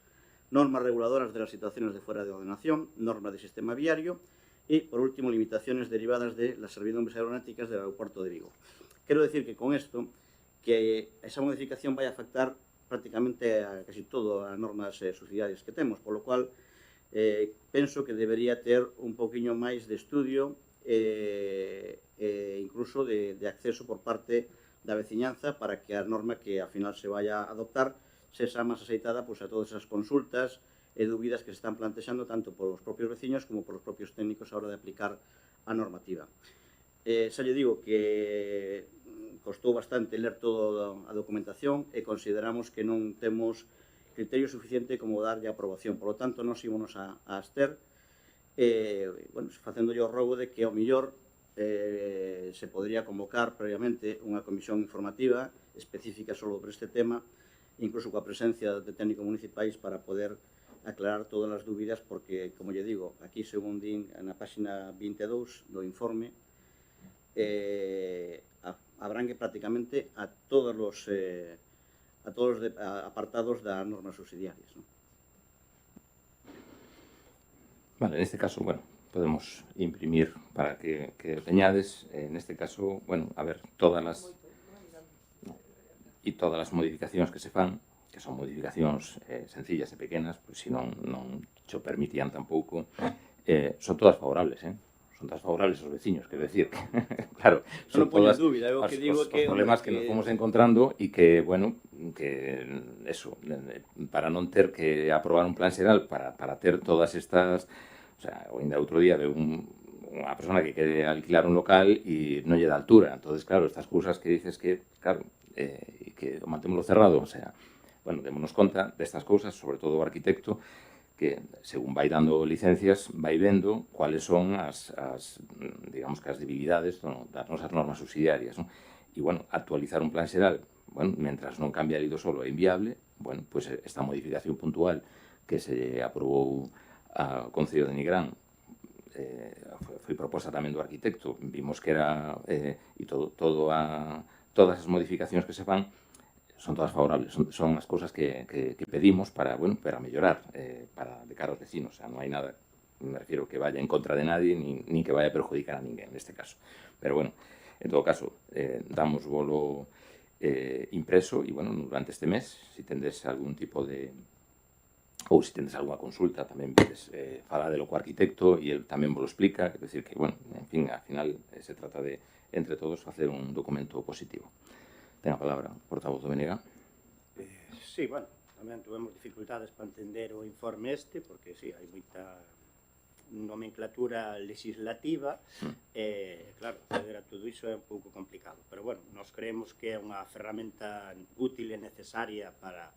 normas reguladoras de las situaciones de fuera de ordenación, normas de sistema viario y, por último, limitaciones derivadas de las servidumbres aeronáuticas del aeropuerto de Vigo. Quiero decir que con esto, que esa modificación vai a afectar prácticamente a casi todo as normas subsidiarias que temos, por lo cual penso que debería ter un poquinho máis de estudio incluso de acceso por parte da veciñanza para que a norma que ao final se vai a adoptar sexa máis aceitada a todas esas consultas e dúbidas que se están plantexando tanto polos propios veciños como polos propios técnicos a hora de aplicar a normativa. Xa lle digo que costou bastante ler toda a documentación e consideramos que non temos criterio suficiente como darlle a aprobación. Por lo tanto, nos ímonos a abster, bueno, facéndolle o rogo de que ao millor se podría convocar previamente unha comisión informativa específica só por este tema, incluso coa presencia de técnicos municipais para poder aclarar todas as dúbidas, porque, como lle digo, aquí, según din na página 22 do informe, abrangue prácticamente a todos os apartados das normas subsidiarias, ¿no? Vale, neste caso, bueno, podemos imprimir para que o teñades. Neste caso, bueno, a ver, todas as modificacións que se fan, que son modificacións sencillas e pequenas, pois se non xo permitían tampouco, son todas favorables, son todas favorables aos veciños, quero decir, claro, son todas dúbida, eu que digo os problemas que nos fomos encontrando e que, bueno, que eso, para non ter que aprobar un plan xeral para ter todas estas, o sea, ainda outro día de unha persona que quere alquilar un local e non lle dá altura, entonces, claro, estas cousas que dices que, claro, que mantémoslo cerrado, o sea, bueno, démonos conta destas cousas, sobre todo o arquitecto, que según vai dando licencias, vai vendo cuáles son digamos que as debilidades das nosas normas subsidiarias, non? E, bueno, actualizar un plan xeral, bueno, mentras non cambia ali do solo é inviable, bueno, pois esta modificación puntual que se aprobou ao Concello de Nigrán foi proposta tamén do arquitecto, vimos que era, e todas as modificacións que se fan son todas favorables, son as cousas que pedimos para, bueno, para mellorar, para de cara aos vecinos, o sea, non hai nada, me refiero, que vaya en contra de nadie, nin que vaya a perjudicar a ninguén neste caso. Pero, bueno, en todo caso, damos bolo impreso e, bueno, durante este mes, se tendes algún tipo de, ou se tendes algunha consulta, tamén vedes faladelo co arquitecto e el tamén vos lo explica, quer decir que, bueno, en fin, al final se trata de, entre todos, facer un documento positivo. Ten a palabra o portavoz do BNG. Sí, bueno, tamén tuvemos dificultades para entender o informe porque, sí, hai moita nomenclatura legislativa e, claro, acceder a todo iso é un pouco complicado. Pero, bueno, nos creemos que é unha ferramenta útil e necesaria para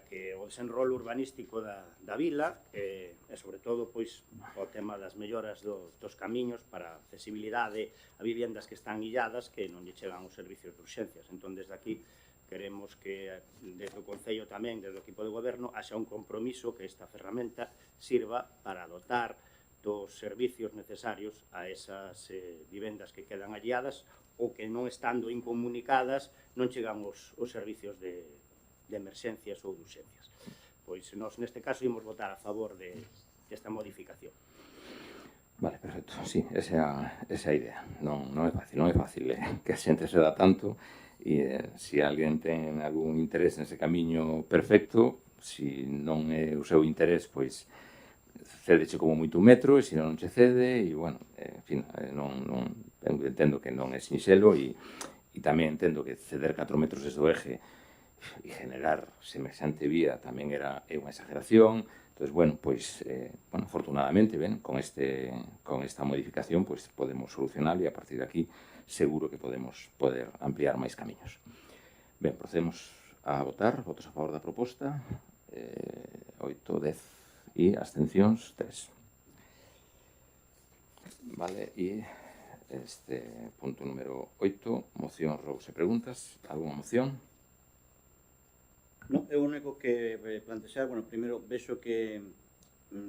que o desenrolo urbanístico da vila e, sobre todo, pois, o tema das melloras dos camiños para a accesibilidade a viviendas que están illadas que non lle chegan os servicios de urxencias. Entón, desde aquí, queremos que, desde o Concello tamén, desde o equipo de goberno, haxa un compromiso que esta ferramenta sirva para dotar dos servicios necesarios a esas vivendas que quedan illadas ou que, non estando incomunicadas, non chegan os servicios de emerxencias ou de urxencias. Pois nós, neste caso, imos votar a favor desta modificación. Vale, perfecto. Sí, esa é a idea. Non é fácil que a xente se dá tanto e se alguén ten algún interés nese camiño perfecto, se non é o seu interés, pois cédeche como moito un metro e se non che cede e, bueno, en fin, entendo que non é sinxelo e tamén entendo que ceder 4 metros desde o eje e generar semexante vía tamén é unha exageración. Entón, bueno, pois, afortunadamente, con esta modificación, pois podemos solucionar e a partir de aquí seguro que podemos poder ampliar máis camiños. Ben, procedemos a votar. Votos a favor da proposta. 8, 10 e abstencións 3. Vale, e este punto número 8, moción, rogos e preguntas. Alguna moción? Non, é o único que plantexar, bueno, primeiro vexo que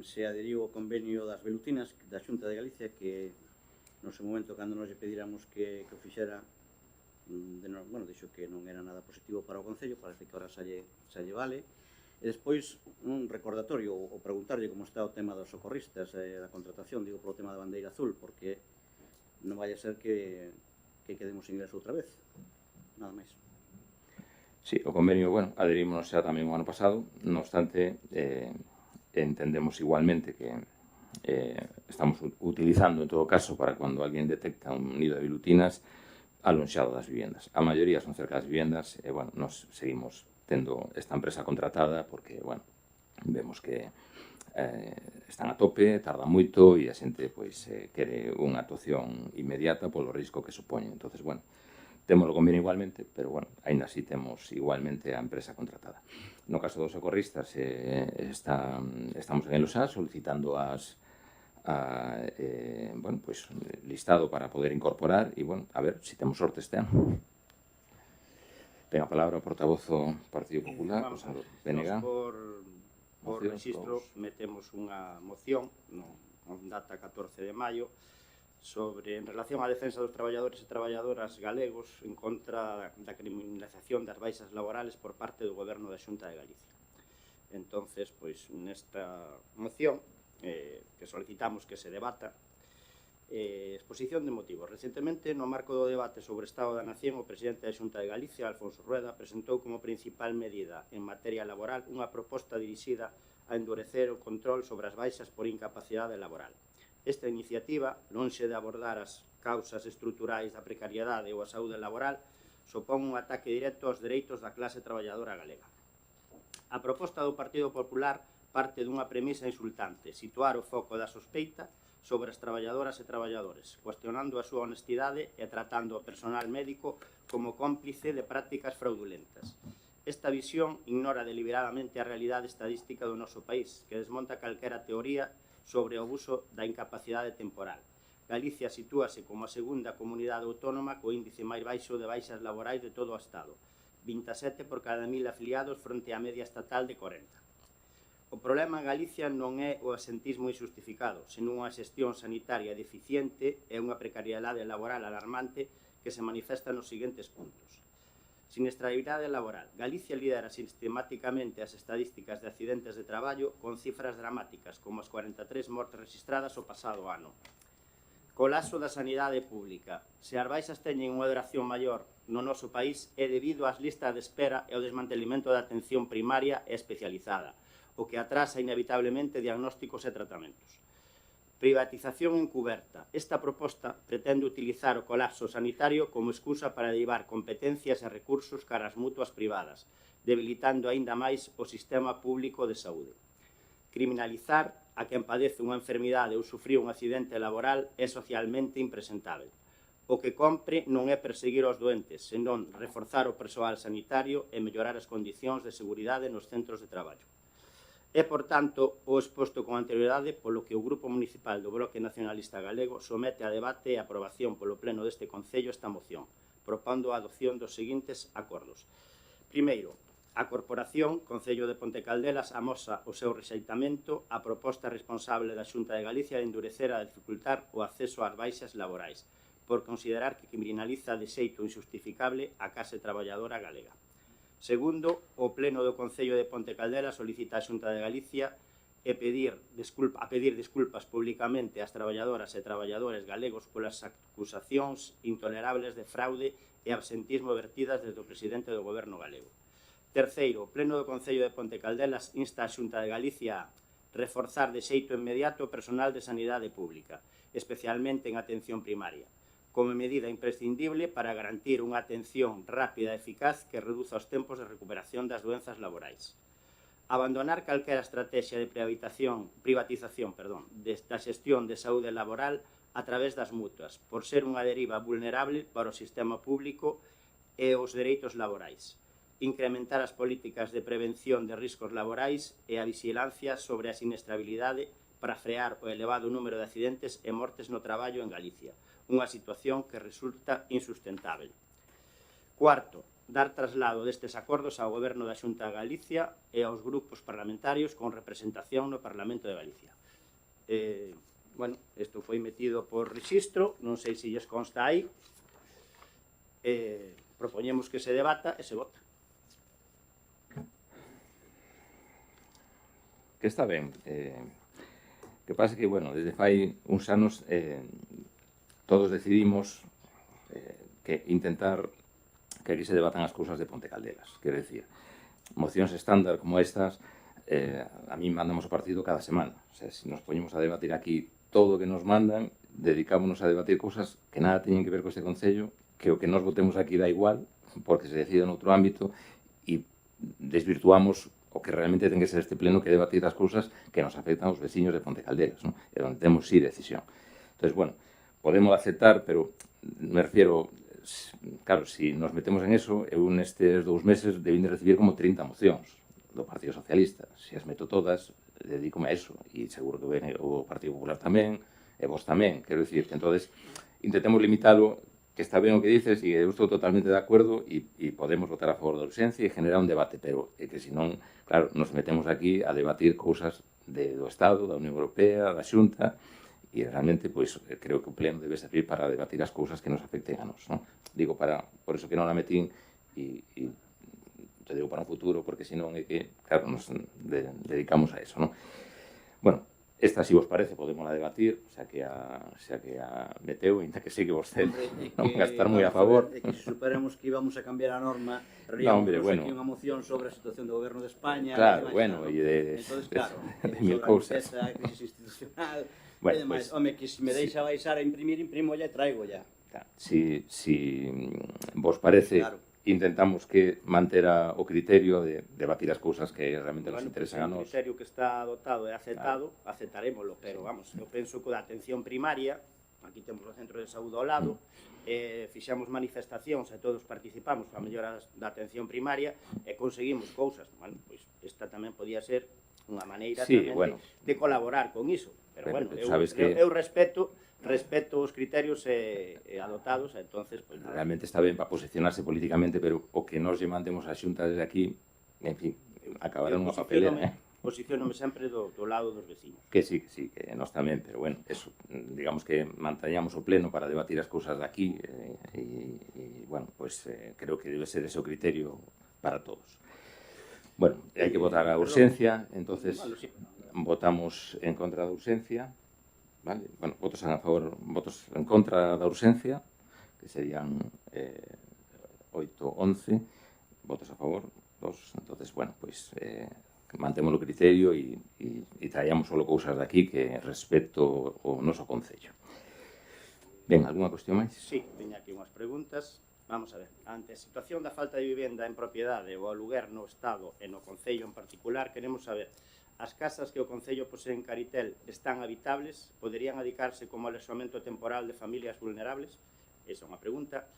se adheriu ao convenio das velutinas da Xunta de Galicia que no seu momento, cando nos lle pediramos que o fixera, bueno, dixo que non era nada positivo para o Concello, parece que ahora xa lle vale. E despois un recordatorio ou preguntarlle como está o tema dos socorristas da contratación, digo polo tema da bandeira azul, porque non vai a ser que quedemos sin ingreso outra vez, nada máis. Sí, o convenio, bueno, adherimos xa tamén o ano pasado, non obstante, entendemos igualmente que estamos utilizando, en todo caso, para cando alguén detecta un nido de velutinas, alonxado das viviendas. A maioría son cerca das viviendas, e, bueno, nos seguimos tendo esta empresa contratada porque, bueno, vemos que están a tope, tardan moito e a xente, pois, quere unha actuación inmediata polo risco que supoñen. Entonces, bueno, temos o convenio igualmente, pero, bueno, ainda así temos igualmente a empresa contratada. No caso dos socorristas, estamos en el OSA solicitando bueno, pues, listado para poder incorporar e, bueno, a ver se temos sorte este ano. Ten a palabra o portavoz do Partido Popular, o señor Benega. Por registro metemos unha moción con data 14 de maio en relación á defensa dos traballadores e traballadoras galegos en contra da criminalización das baixas laborales por parte do Goberno da Xunta de Galicia. Entonces, pois, nesta moción que solicitamos que se debata, exposición de motivos. Recentemente, no marco do debate sobre o Estado da Nación, o presidente da Xunta de Galicia, Alfonso Rueda, presentou como principal medida en materia laboral unha proposta dirixida a endurecer o control sobre as baixas por incapacidade laboral. Esta iniciativa, lonxe de abordar as causas estruturais da precariedade ou a saúde laboral, supón un ataque directo aos dereitos da clase traballadora galega. A proposta do Partido Popular parte dunha premisa insultante, situar o foco da sospeita sobre as traballadoras e traballadores, cuestionando a súa honestidade e tratando o personal médico como cómplice de prácticas fraudulentas. Esta visión ignora deliberadamente a realidade estadística do noso país, que desmonta calquera teoría sobre o abuso da incapacidade temporal. Galicia sitúase como a segunda comunidade autónoma co índice máis baixo de baixas laborais de todo o Estado, 27 por cada 1000 afiliados fronte á media estatal de 40. O problema en Galicia non é o asentismo injustificado, senón unha xestión sanitaria deficiente e unha precariedade laboral alarmante que se manifesta nos seguintes puntos. Siniestralidade laboral. Galicia lidera sistemáticamente as estadísticas de accidentes de traballo con cifras dramáticas, como as 43 mortes registradas o pasado ano. Colapso da sanidade pública. Se as baixas teñen unha duración maior no noso país é debido ás listas de espera e ao desmantelimento da atención primaria e especializada, o que atrasa inevitablemente diagnósticos e tratamentos. Privatización encuberta. Esta proposta pretende utilizar o colapso sanitario como excusa para derivar competencias e recursos cara ás mutuas privadas, debilitando aínda máis o sistema público de saúde. Criminalizar a quen padece unha enfermidade ou sufriu un accidente laboral é socialmente impresentável. O que compre non é perseguir os doentes, senón reforzar o persoal sanitario e mellorar as condicións de seguridade nos centros de traballo. É, por tanto, o exposto con anterioridade polo que o Grupo Municipal do Bloque Nacionalista Galego somete a debate e aprobación polo Pleno deste Concello esta moción, propondo a adopción dos seguintes acordos. Primeiro, a Corporación Concello de Ponte Caldelas amosa o seu rexeitamento á proposta responsable da Xunta de Galicia de endurecer a dificultar o acceso ás baixas laborais, por considerar que criminaliza de xeito injustificable a clase traballadora galega. Segundo, o Pleno do Concello de Ponte Caldelas solicita á Xunta de Galicia a pedir desculpas públicamente ás traballadoras e traballadores galegos polas acusacións intolerables de fraude e absentismo vertidas desde o presidente do Goberno galego. Terceiro, o Pleno do Concello de Ponte Caldelas insta á Xunta de Galicia a reforzar de xeito inmediato o personal de sanidade pública, especialmente en atención primaria, como medida imprescindible para garantir unha atención rápida e eficaz que reduza os tempos de recuperación das doenzas laborais. Abandonar calquera estrategia de privatización da xestión de saúde laboral a través das mutuas, por ser unha deriva vulnerable para o sistema público e os dereitos laborais. Incrementar as políticas de prevención de riscos laborais e a vigilancia sobre a siniestrabilidade para frear o elevado número de accidentes e mortes no traballo en Galicia, unha situación que resulta insustentável. Cuarto, dar traslado destes acordos ao Goberno da Xunta de Galicia e aos grupos parlamentarios con representación no Parlamento de Galicia. Isto foi metido por rexistro, non sei se lles consta aí. Propoñemos que se debata e se vota. Que está ben. Que pasa que, desde fai uns anos todos decidimos que intentar que aquí se debatan as cousas de Ponte Caldelas. Quer decir, mocións estándar como estas, a mí mandamos o partido cada semana. O sea, se nos poñemos a debatir aquí todo o que nos mandan, dedicámonos a debatir cousas que nada teñen que ver co este Concello, que o que nos votemos aquí dá igual, porque se decide en outro ámbito, e desvirtuamos o que realmente ten que ser este pleno, que debatir as cousas que nos afectan aos veciños de Ponte Caldelas, ¿no? E onde temos sí decisión. Entón, podemos aceptar, pero me refiero, claro, se nos metemos en eso, eu nestes 2 meses debín de recibir como 30 mocións do Partido Socialista. Se as meto todas, dedícome a eso, e seguro que ven o Partido Popular tamén, e vos tamén, quero dicir que entonces intentemos limitalo, que está ben o que dices, e eu estou totalmente de acordo, e podemos votar a favor da urxencia e generar un debate, pero é que senón, claro, nos metemos aquí a debatir cousas do Estado, da Unión Europea, da Xunta, e realmente, pois, creo que o pleno debe servir para debatir as cousas que nos afecten a nos, non? Digo, por eso que non a metín, e te digo para un futuro, porque senón é que, claro, nos dedicamos a eso, non? Bueno, esta, si vos parece, podemos a debatir, xa que a meteu, ainda que sí que vostede non vai a estar moi a favor. É que se superamos que íbamos a cambiar a norma, No, hombre, bueno. aquí unha moción sobre a situación do goberno de España. Claro, bueno, e de mil cousas. A crisis institucional, Bueno, e demais. pues, Home, que se me deixa baixar a imprimir, imprimo ya e traigo ya. Si vos parece, Claro. intentamos que manter o criterio de debatir as cousas que realmente nos interesan a O nos. criterio que está adoptado e aceptado, aceptarémoslo, pero vamos, eu penso que da atención primaria, aquí temos o centro de saúde ao lado, fixamos manifestacións e todos participamos para mellorar da atención primaria e conseguimos cousas. Bueno, pois esta tamén podía ser unha maneira tamén de colaborar con iso. Pero bueno, eu respeto os criterios adotados, entonces, pues, realmente está ben para posicionarse políticamente, pero o que nos lle mandemos a Xunta desde aquí, en fin, acabará nunha papelera, Posiciónome sempre do lado dos veciños. Que sí, que nós tamén, pero bueno, eso, digamos que mantañamos o pleno para debatir as cousas de aquí, e bueno, pues creo que debe ser ese o criterio para todos. Bueno, hai que votar a urxencia, entonces votamos en contra da urxencia, vale? Bueno, votos a favor, votos en contra da urxencia, que serían 8, 11, votos a favor, 2, entonces, bueno, pues mantemos o criterio e traíamos solo cousas de aquí que respecto o noso concello. Ben, algunha cuestión máis? Sí, teño aquí unhas preguntas. Vamos a ver, ante a situación da falta de vivenda en propiedade ou aluguer no Estado e no Concello en particular, queremos saber, as casas que o Concello posee en Caritel están habitables? Poderían adicarse como alexamento temporal de familias vulnerables? Esa é unha pregunta.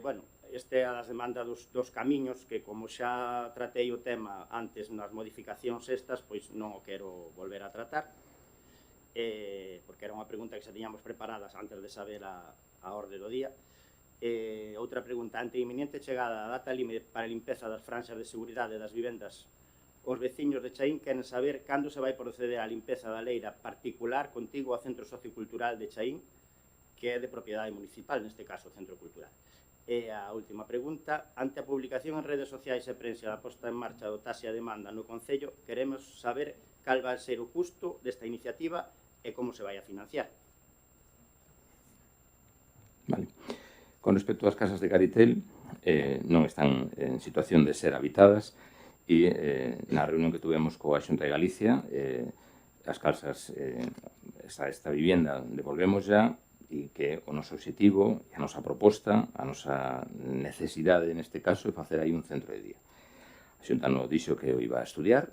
Bueno, esta é a das demandas dos camiños, que como xa tratei o tema antes nas modificacións estas, pois non o quero volver a tratar, porque era unha pregunta que xa tiñamos preparadas antes de saber a orde do día. Outra pregunta, ante a inminente chegada da data límite para a limpeza das franxas de seguridade das vivendas, os veciños de Chaín queren saber cando se vai proceder á limpeza da leira particular contigo ao Centro Sociocultural de Chaín, que é de propiedade municipal, neste caso o Centro Cultural. E a última pregunta, ante a publicación en redes sociais e prensa da posta en marcha do taxe a demanda no Concello, queremos saber cal vai ser o custo desta iniciativa e como se vai a financiar. Vale. Con respecto ás casas de Caritel, non están en situación de ser habitadas, e na reunión que tuvemos coa Xunta de Galicia, as casas, esta vivenda devolvemos ya, e que o noso objetivo, a nosa proposta, a nosa necesidade neste caso é facer aí un centro de día. A Xunta nos dixo que o iba a estudiar,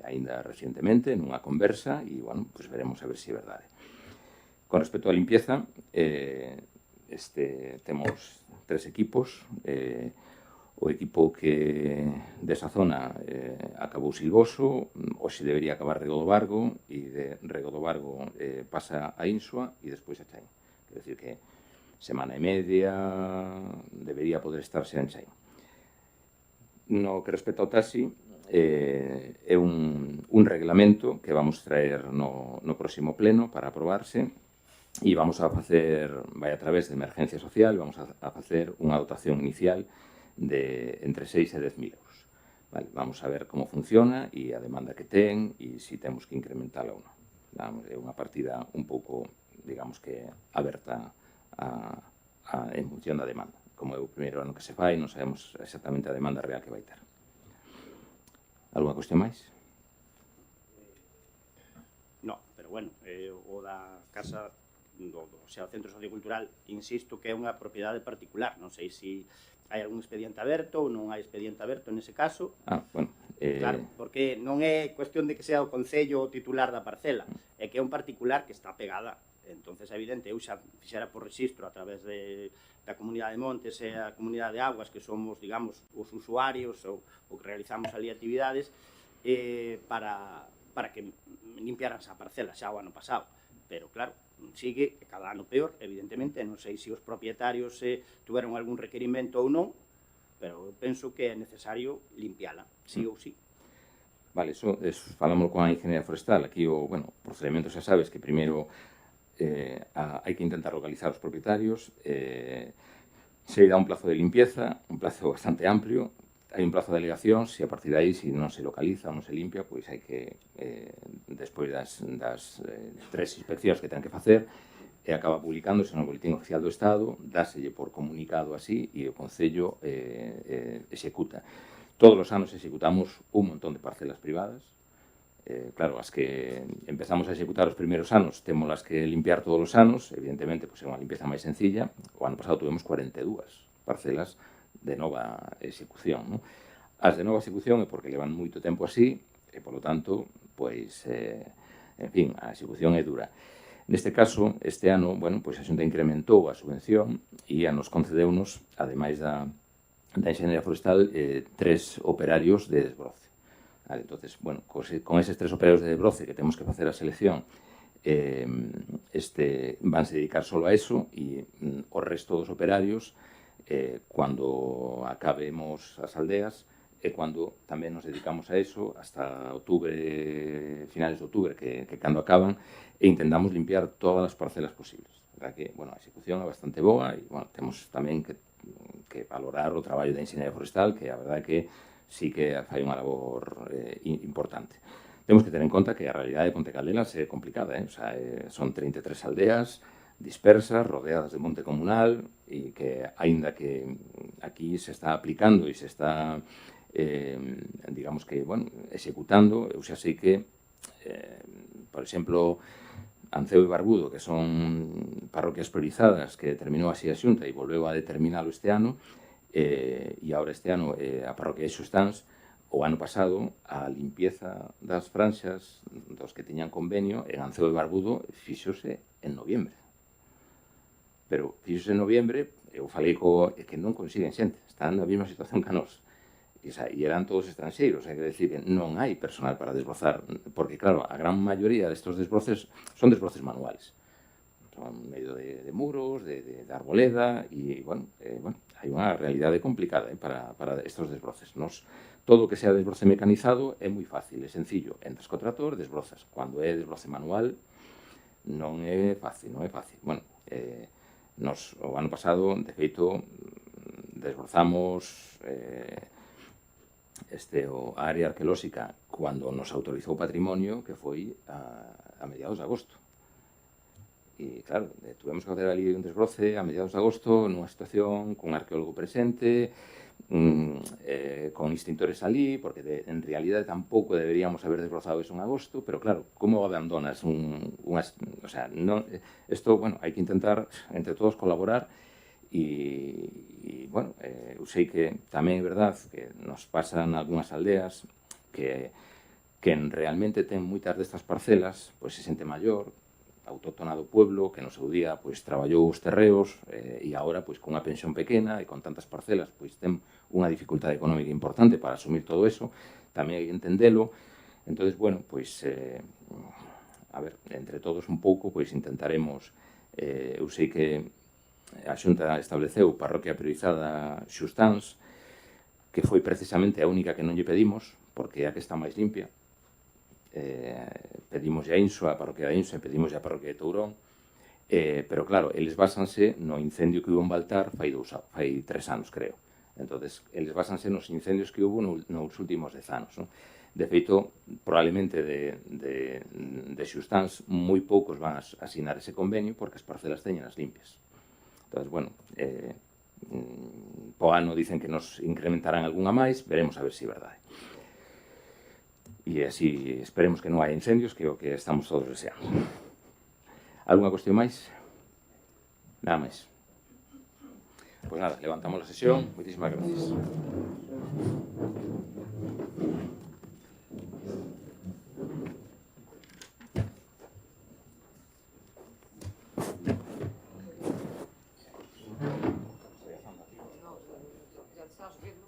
aínda recientemente, nunha conversa, e, bueno, pues veremos a ver se é verdade. Con respecto á limpieza, temos 3 equipos. O equipo que desa zona acabou Silvoso, hoxe debería acabar Rego do Vargo, e de Rego do Vargo pasa a Insua e despois a Chaín. Quer decir que semana e media debería poder estarse en Chaín. No que respecta ao taxi, é un reglamento que vamos traer no próximo pleno para aprobarse, e vamos a facer, vai a través de emergencia social, vamos a facer unha dotación inicial de entre 6 e 10.000 euros. Vale, vamos a ver como funciona e a demanda que ten e se temos que incrementala ou non. É unha partida un pouco, digamos que, aberta en función da demanda. Como é o primeiro ano que se fai, non sabemos exactamente a demanda real que vai ter. Alguna cuestión máis? No, pero bueno, o da casa o sea, o Centro Sociocultural, insisto que é unha propiedade particular, non sei se hai algún expediente aberto ou non hai expediente aberto nese caso. Bueno, claro, porque non é cuestión de que sea o Concello o titular da parcela, é que é un particular que está pegada Entonces, é evidente, eu xa fixera por registro a través da Comunidade de Montes e a Comunidade de Aguas, que somos, digamos, os usuarios ou que realizamos ali actividades, para que limpiaran esa parcela xa o ano pasado. Pero, claro, sigue cada ano peor, evidentemente, non sei se os propietarios tuveron algún requerimento ou non, pero eu penso que é necesario limpiala, sí ou sí. Vale, eso falamos con a Ingeniería Forestal. Aquí o procedimento xa sabes que primeiro hai que intentar localizar os propietarios, se dá un plazo de limpieza, un plazo bastante amplio, hai un plazo de alegación, se a partir de aí, se non se localiza ou non se limpia, pois hai que, despois das 3 inspeccións que ten que facer, acaba publicándose no Boletín Oficial do Estado, dáselle por comunicado así e o Concello executa. Todos os anos executamos un montón de parcelas privadas. Claro, as que empezamos a executar os primeiros anos temos as que limpiar todos os anos, evidentemente, pois é unha limpieza máis sencilla. O ano pasado tuvemos 42 parcelas de nova execución, non? As de nova execución é porque levan moito tempo así e, polo tanto, pois, en fin, a execución é dura. Neste caso, este ano, pois a Xunta incrementou a subvención e nos concedeunos, ademais da Enxeñería Forestal, 3 operarios de desbroce. Vale, entonces, con eses 3 operarios de desbroce que temos que facer a selección, vanse dedicar solo a eso e o resto dos operarios, cando acabemos as aldeas, e cando tamén nos dedicamos a eso hasta outubro, finales de outubro, que cando acaban, e intentamos limpiar todas as parcelas posibles. A execución é bastante boa e temos tamén que valorar o traballo da Enxeñería Forestal, que a verdade é que sí que fai unha labor importante. Temos que ter en conta que a realidade de Ponte Caldelas é complicada, son 33 aldeas dispersas, rodeadas de monte comunal, e que, aínda que aquí se está aplicando e se está, digamos que, executando, eu xa sei que, por exemplo, Anceo e Barbudo, que son parroquias priorizadas que determinou así a Xunta e volveu a determinalo este ano, e agora este ano a parroquia de Xustáns, o ano pasado a limpieza das franxas dos que tiñan convenio en Anceo e Barbudo fixose en noviembre. Pero fixose en noviembre, eu falei que non consiguen xente, están na mesma situación que a nós. E eran todos estranxeiros, hai que decir que non hai personal para desbrozar, porque, claro, a gran maioría destos desbroces son desbroces manuales. Son medio de muros, de arboleda, e, hai unha realidade complicada para estos desbroces. Todo o que sea desbroce mecanizado é moi fácil, é sencillo. Entras co trator, desbrozas. Cando é desbroce manual, non é fácil, Nos, o ano pasado, de feito, desbrozamos a área arqueolóxica cando nos autorizou o patrimonio, que foi a mediados de agosto. E, claro, tuvemos que facer ali un desbroce a mediados de agosto nunha situación con un arqueólogo presente, con extintores ali, porque en realidade tampouco deberíamos haber desbrozado eso en agosto, pero claro, como abandonas isto, hai que intentar entre todos colaborar e eu sei que tamén é verdad que nos pasan algunhas aldeas que realmente ten moitas destas parcelas, pois se xente maior, autóctona do pueblo, que no seu día traballou os terreos e agora, con unha pensión pequena e con tantas parcelas, ten unha dificultade económica importante para asumir todo eso, tamén hai que entendelo. Entón, a ver, entre todos un pouco, intentaremos, eu sei que a Xunta estableceu parroquia priorizada Xustáns, que foi precisamente a única que non lle pedimos, porque é a que está máis limpia. Pedimos a Inso, a parroquia de Inso, e pedimos a parroquia de Tourón, pero claro, eles basanse no incendio que hubo en Baltar fai 3 anos, creo. Entón, eles basanse nos incendios que hubo nos últimos 10 anos. De feito, probablemente de Xustáns, moi poucos van a asinar ese convenio porque as parcelas teñen as limpias. Entón, po ano dicen que nos incrementarán algunha máis, veremos a ver se é verdade. E así esperemos que non hai incendios, que é o que estamos todos deseando. Alguna cuestión máis? Nada máis. Pois nada, levantamos a sesión. Moitísimas gracias. estás vendo